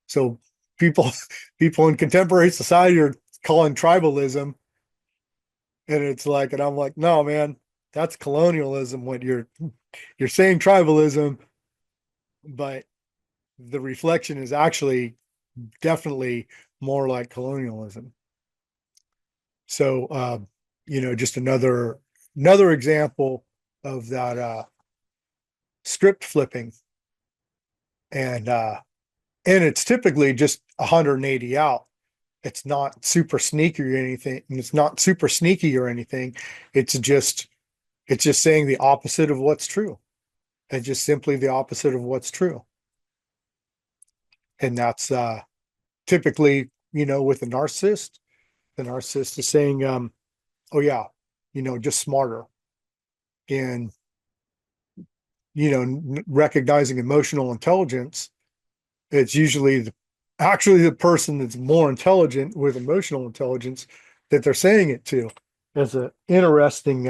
So people people in contemporary society are calling tribalism, and it's like, and I'm like, no, man, that's colonialism when you're saying tribalism, but the reflection is actually definitely more like colonialism. So just another example of that script flipping. And it's typically just 180 out. It's not super sneaky or anything. It's not super sneaky or anything. It's just saying the opposite of what's true. It's just simply the opposite of what's true. And that's typically, with the narcissist is saying, oh yeah, just smarter. And recognizing emotional intelligence, it's usually actually the person that's more intelligent with emotional intelligence that they're saying it to. There's an interesting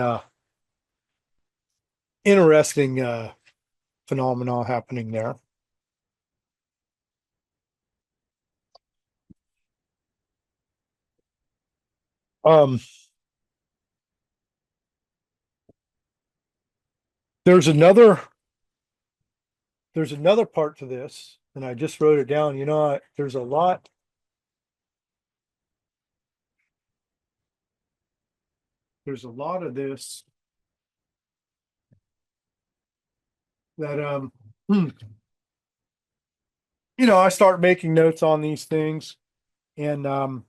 phenomenon happening there. Um, there's another part to this, and I just wrote it down. There's a lot. There's a lot of this that I start making notes on these things, and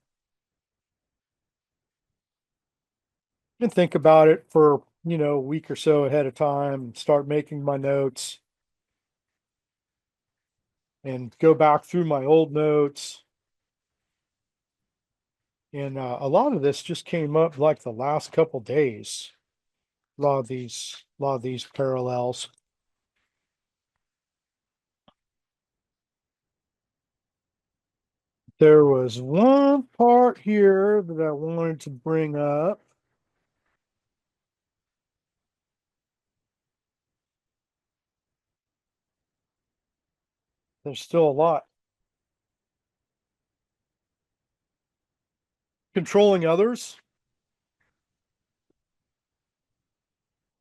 think about it for a week or so ahead of time, and start making my notes and go back through my old notes. And a lot of this just came up like the last couple days. A lot of these parallels. There was one part here that I wanted to bring up. There's still a lot. Controlling others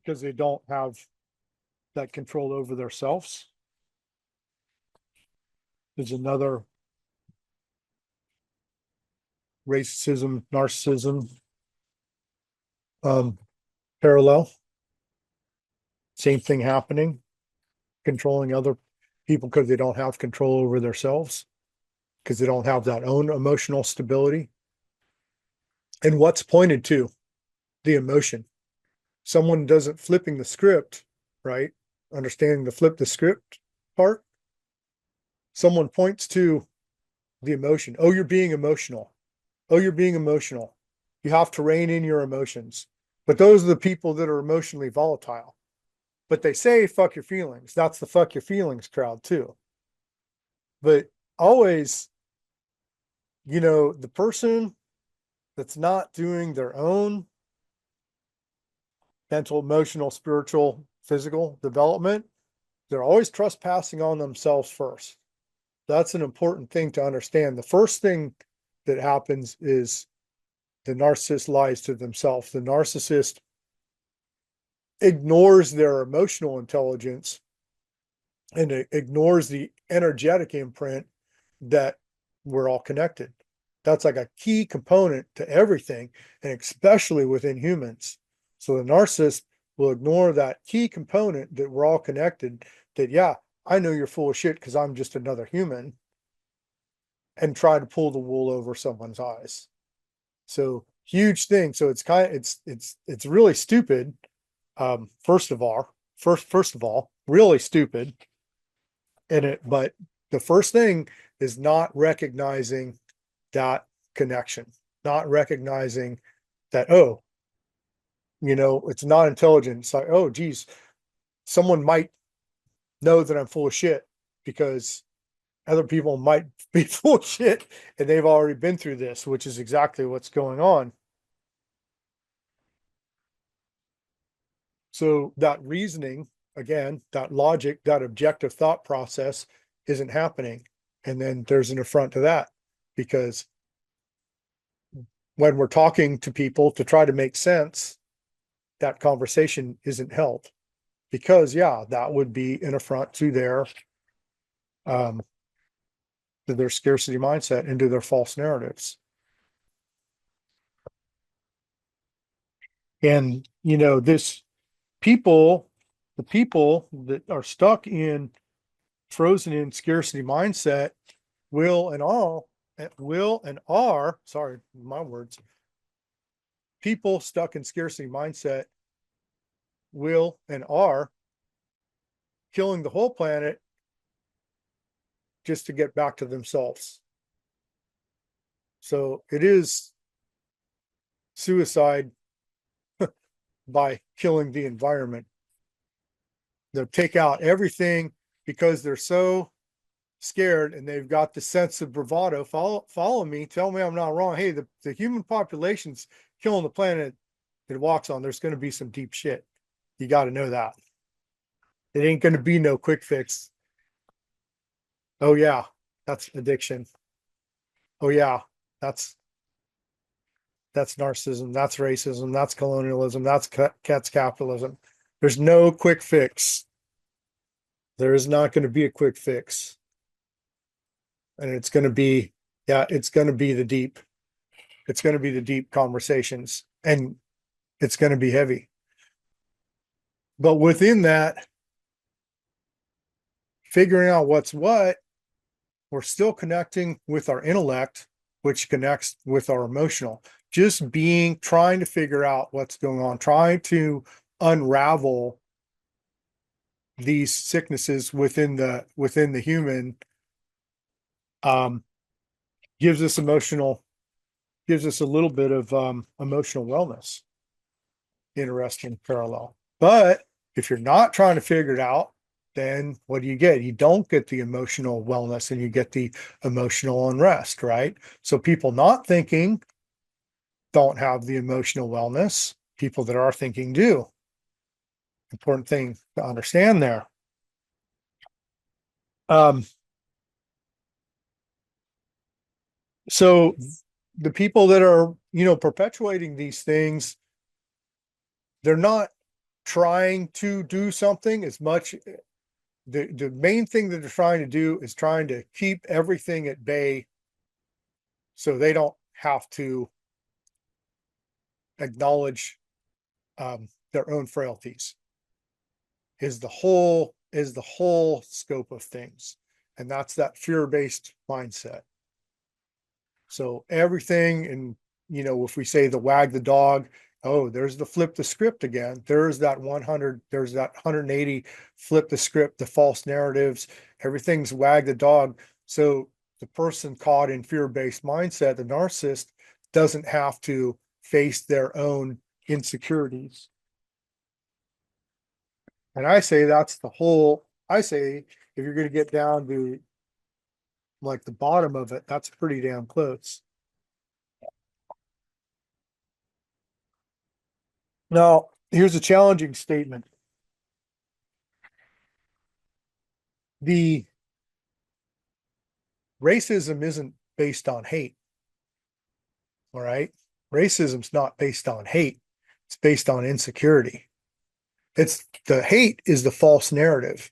because they don't have that control over themselves is another racism, narcissism parallel. Same thing happening, controlling other people because they don't have control over themselves, because they don't have that own emotional stability. And what's pointed to? The emotion. Someone doesn't flipping the script, right? Understanding the flip the script part. Someone points to the emotion. Oh, you're being emotional. Oh, you're being emotional. You have to rein in your emotions. But those are the people that are emotionally volatile. But they say, fuck your feelings. That's the fuck your feelings crowd, too. But always, the person that's not doing their own mental, emotional, spiritual, physical development, they're always trespassing on themselves first. That's an important thing to understand. The first thing that happens is the narcissist lies to themselves. The narcissist ignores their emotional intelligence and it ignores the energetic imprint that we're all connected. That's like a key component to everything, and especially within humans. So the narcissist will ignore that key component that we're all connected, that, yeah, I know you're full of shit because I'm just another human, and try to pull the wool over someone's eyes. So huge thing. So it's kind of, it's really stupid. First of all, really stupid in it. But the first thing is not recognizing that connection, not recognizing that, oh, it's not intelligent. It's like, oh, geez, someone might know that I'm full of shit because other people might be full of shit and they've already been through this, which is exactly what's going on. So that reasoning, again, that logic, that objective thought process isn't happening. And then there's an affront to that, because when we're talking to people to try to make sense, that conversation isn't held, because, yeah, that would be an affront um, to their scarcity mindset and to their false narratives. And, the people that are stuck in frozen in scarcity mindset will and are, sorry, my words, people stuck in scarcity mindset will and are killing the whole planet just to get back to themselves. So it is suicide by killing the environment. They'll take out everything because they're so scared, and they've got the sense of bravado. Follow me, tell me I'm not wrong. Hey, the human population's killing the planet it walks on. There's going to be some deep shit. You got to know that. It ain't going to be no quick fix. Oh yeah, that's addiction. Oh yeah, that's narcissism, that's racism, that's colonialism, that's capitalism. There's no quick fix. There is not going to be a quick fix. And it's going to be, yeah, it's going to be it's going to be the deep conversations, and it's going to be heavy. But within that, figuring out what's what, we're still connecting with our intellect, which connects with our emotional. Just trying to figure out what's going on, trying to unravel these sicknesses within the human, um, gives us a little bit of emotional wellness. Interesting parallel. But if you're not trying to figure it out, then what do you get? You don't get the emotional wellness, and you get the emotional unrest, right? So people not thinking don't have the emotional wellness. People that are thinking do. Important thing to understand there. Um, so the people that are, perpetuating these things, they're not trying to do something as much. The main thing that they're trying to do is trying to keep everything at bay so they don't have to acknowledge their own frailties, is the whole scope of things. And that's that fear-based mindset. So everything, and if we say the wag the dog, oh, there's the flip the script again. There's that 100, there's that 180, flip the script, the false narratives, everything's wag the dog. So the person caught in fear-based mindset, the narcissist, doesn't have to face their own insecurities. And I say I say if you're going to get down to like the bottom of it, that's pretty damn close. Now, here's a challenging statement. The racism isn't based on hate. All right. Racism's not based on hate. It's based on insecurity. It's the hate is the false narrative.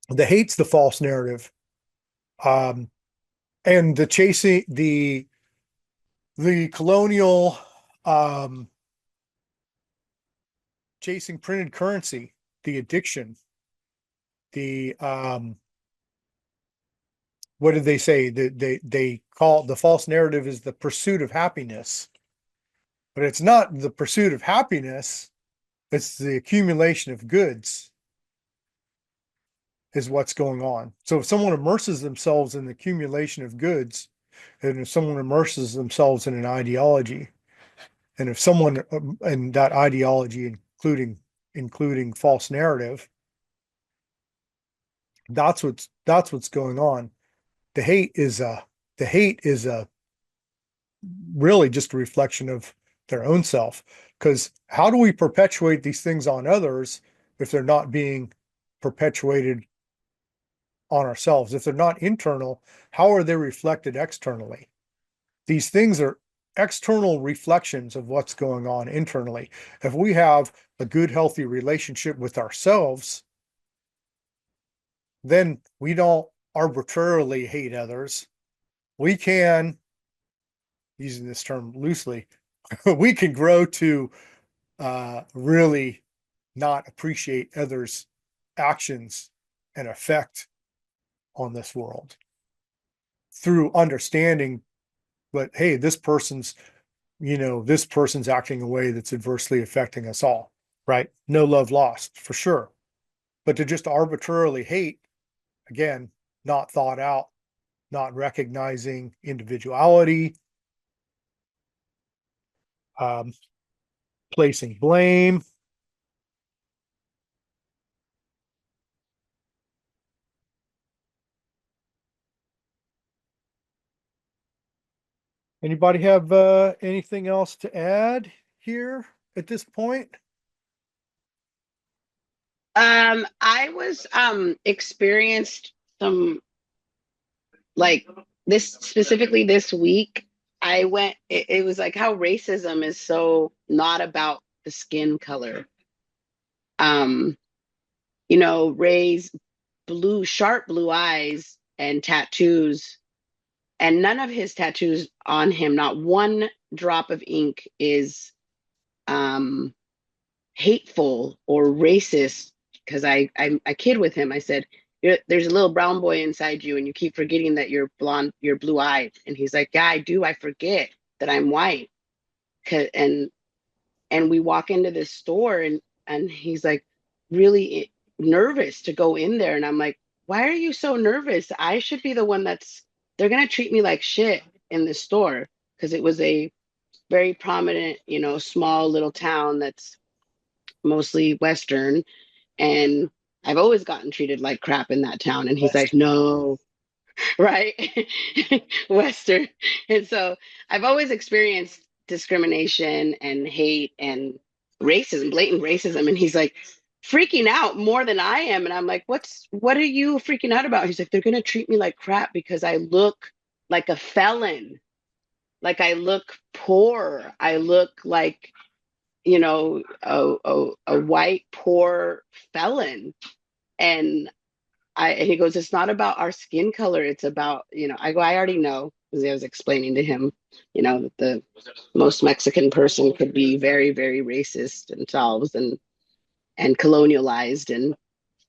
The hate's the false narrative. And the chasing the colonial, um, chasing printed currency, the addiction, the what did they say? They call the false narrative is the pursuit of happiness, but it's not the pursuit of happiness. It's the accumulation of goods is what's going on. So if someone immerses themselves in the accumulation of goods, and if someone immerses themselves in an ideology, and if someone and that ideology, including false narrative, that's what's going on. The hate is a really just a reflection of their own self. Because how do we perpetuate these things on others if they're not being perpetuated on ourselves? If they're not internal, how are they reflected externally? These things are external reflections of what's going on internally. If we have a good, healthy relationship with ourselves, then we don't arbitrarily hate others. We can, using this term loosely, we can grow to really not appreciate others' actions and effect on this world through understanding, but hey, this person's acting in a way that's adversely affecting us all, right? No love lost for sure. But to just arbitrarily hate, again, not thought out, not recognizing individuality, um, placing blame. Anybody have anything else to add here at this point? I was experienced some like this specifically this week. It was like how racism is so not about the skin color. Um, Ray's sharp blue eyes and tattoos, and none of his tattoos on him, not one drop of ink is hateful or racist. Because I kid with him. I said, there's a little brown boy inside you, and you keep forgetting that you're blonde, you're blue eyed. And he's like, yeah, I do. I forget that I'm white. And we walk into this store, and he's like really nervous to go in there, and I'm like, why are you so nervous? I should be the one they're gonna treat me like shit in this store, because it was a very prominent, small little town that's mostly Western, and I've always gotten treated like crap in that town. And he's like, no, right? Western. And so I've always experienced discrimination and hate and racism, blatant racism. And he's like freaking out more than I am. And I'm like, what are you freaking out about? He's like, they're going to treat me like crap because I look like a felon. Like I look poor. I look like, a white, poor felon. And he goes, it's not about our skin color. It's about, I go, I already know, because I was explaining to him, that the most Mexican person could be very, very racist themselves and colonialized.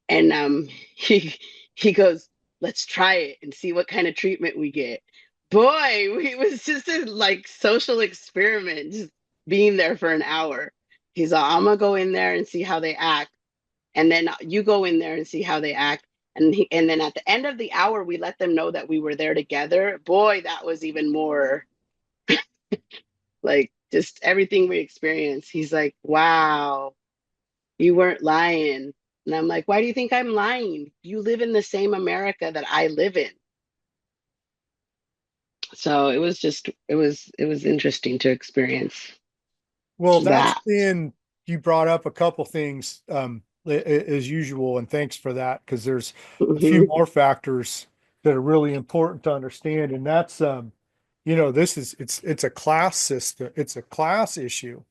And he goes, let's try it and see what kind of treatment we get. Boy, it was just a like social experiment, just being there for an hour. He's like, I'm gonna go in there and see how they act. And then you go in there and see how they act. And then at the end of the hour, we let them know that we were there together. Boy, that was even more like just everything we experienced. He's like, wow, you weren't lying. And I'm like, why do you think I'm lying? You live in the same America that I live in. So it was interesting to experience Well, that's that. been, you brought up a couple things as usual, and thanks for that, because there's a few Hmm. more factors that are really important to understand, and that's this is it's a class system, it's a class issue,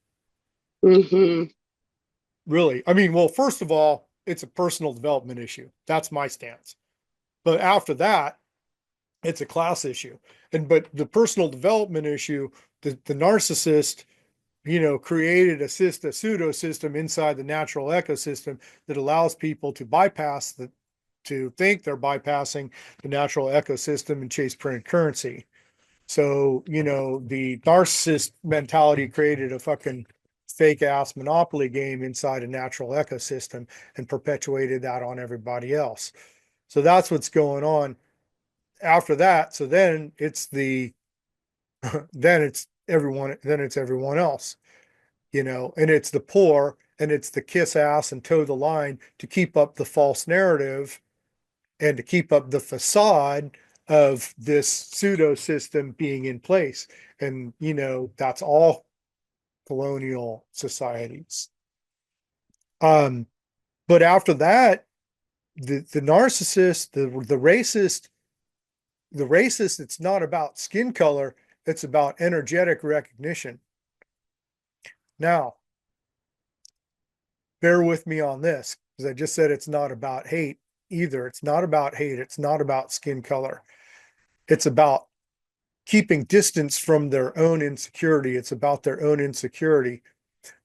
Hmm. really. I mean, well, first of all, it's a personal development issue. That's my stance. But after that, it's a class issue. But the personal development issue, the narcissist created a pseudo system inside the natural ecosystem that allows people to to think they're bypassing the natural ecosystem and chase printed currency. So, the narcissist mentality created a fucking fake ass monopoly game inside a natural ecosystem and perpetuated that on everybody else. So that's what's going on after that. So then it's then it's everyone else, and it's the poor and it's the kiss ass and toe the line to keep up the false narrative and to keep up the facade of this pseudo system being in place. And, that's all colonial societies. But after that, the narcissist, the racist, it's not about skin color, it's about energetic recognition. Now, bear with me on this, because I just said it's not about hate either. It's not about hate. It's not about skin color. It's about keeping distance from their own insecurity. It's about their own insecurity.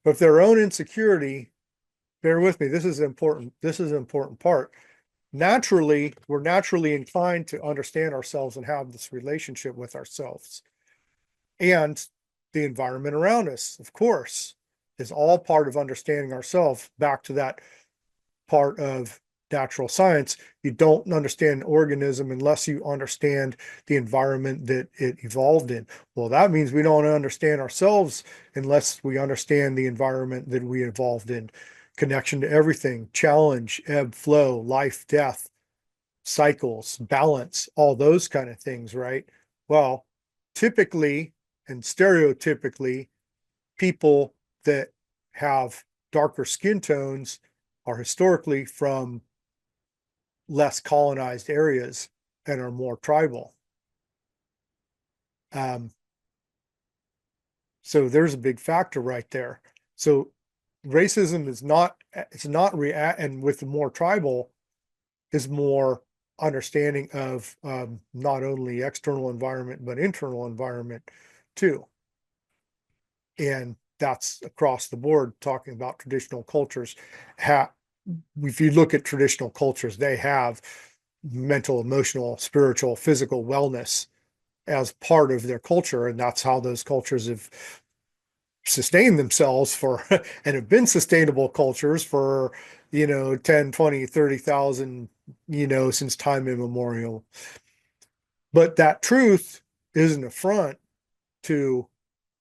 But their own insecurity, bear with me, this is important. This is an important part. We're naturally inclined to understand ourselves and have this relationship with ourselves. And the environment around us, of course, is all part of understanding ourselves. Back to that part of natural science, you don't understand an organism unless you understand the environment that it evolved in. Well, that means we don't understand ourselves unless we understand the environment that we evolved in. Connection to everything, challenge, ebb, flow, life, death, cycles, balance, all those kind of things, right? Well, typically and stereotypically, people that have darker skin tones are historically from less colonized areas and are more tribal. So there's a big factor right there. So racism is not, and with the more tribal is more understanding of not only external environment, but internal environment too. And that's across the board, talking about traditional cultures. If you look at traditional cultures, they have mental, emotional, spiritual, physical wellness as part of their culture. And that's how those cultures have sustained themselves for and have been sustainable cultures for 10, 20, 30,000 since time immemorial. But that truth is an affront to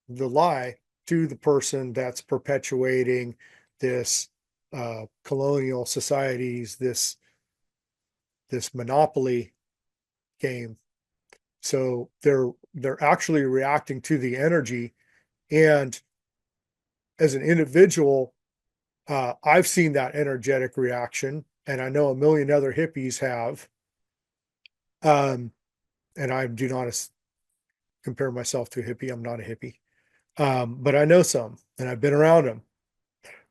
the lie, to the person that's perpetuating this colonial societies, this monopoly game. So they're actually reacting to the energy. And as an individual, I've seen that energetic reaction, and I know a million other hippies have. And I do not compare myself to a hippie. I'm not a hippie. But I know some, and I've been around them.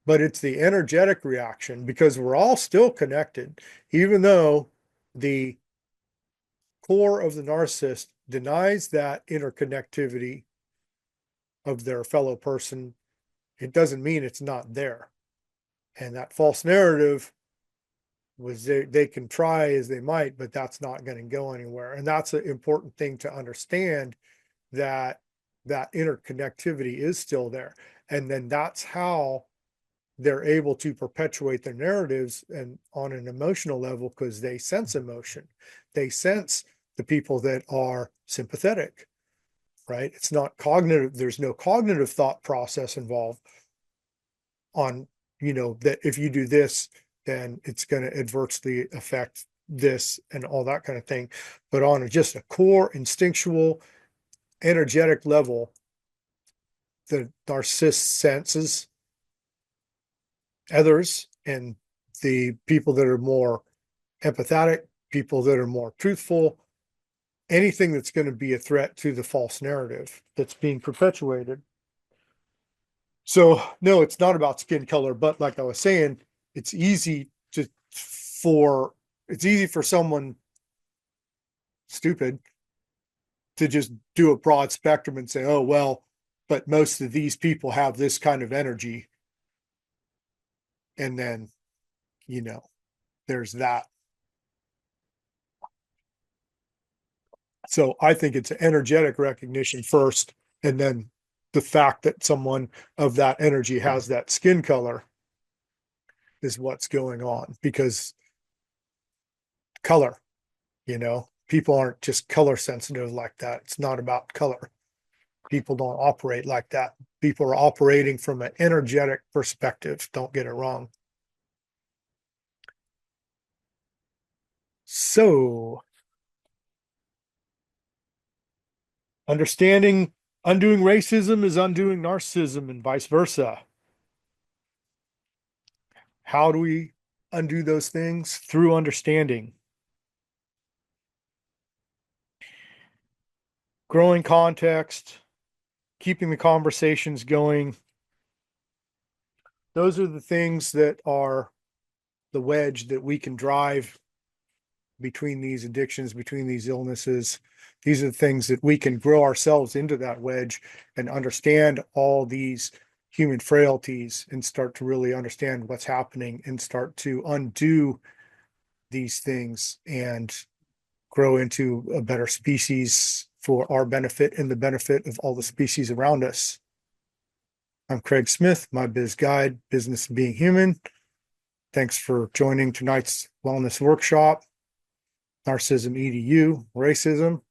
But it's the energetic reaction, because we're all still connected, even though the core of the narcissist denies that interconnectivity of their fellow person. It doesn't mean it's not there. And that false narrative was they can try as they might, but that's not going to go anywhere. And that's an important thing to understand, that interconnectivity is still there. And then that's how they're able to perpetuate their narratives and on an emotional level, because they sense emotion. They sense the people that are sympathetic, right? It's not cognitive. There's no cognitive thought process involved on, that if you do this, then it's going to adversely affect this and all that kind of thing. But on just a core instinctual, energetic level, the narcissist senses others, and the people that are more empathetic, people that are more truthful, anything that's going to be a threat to the false narrative that's being perpetuated. So no, it's not about skin color, but like I was saying, it's easy for someone stupid to just do a broad spectrum and say, oh, well, But most of these people have this kind of energy. And then, there's that. So I think it's an energetic recognition first, and then the fact that someone of that energy has that skin color is what's going on, because color, people aren't just color sensitive like that. It's not about color. People don't operate like that. People are operating from an energetic perspective. Don't get it wrong. So, undoing racism is undoing narcissism, and vice versa. How do we undo those things? Through understanding. Growing context, keeping the conversations going. Those are the things that are the wedge that we can drive between these addictions, between these illnesses. These are the things that we can grow ourselves into that wedge and understand all these human frailties and start to really understand what's happening and start to undo these things and grow into a better species for our benefit and the benefit of all the species around us. I'm Kraig Smyth, my biz guide, Business of Being Human. Thanks for joining tonight's wellness workshop, Narcissism Edu, Racism.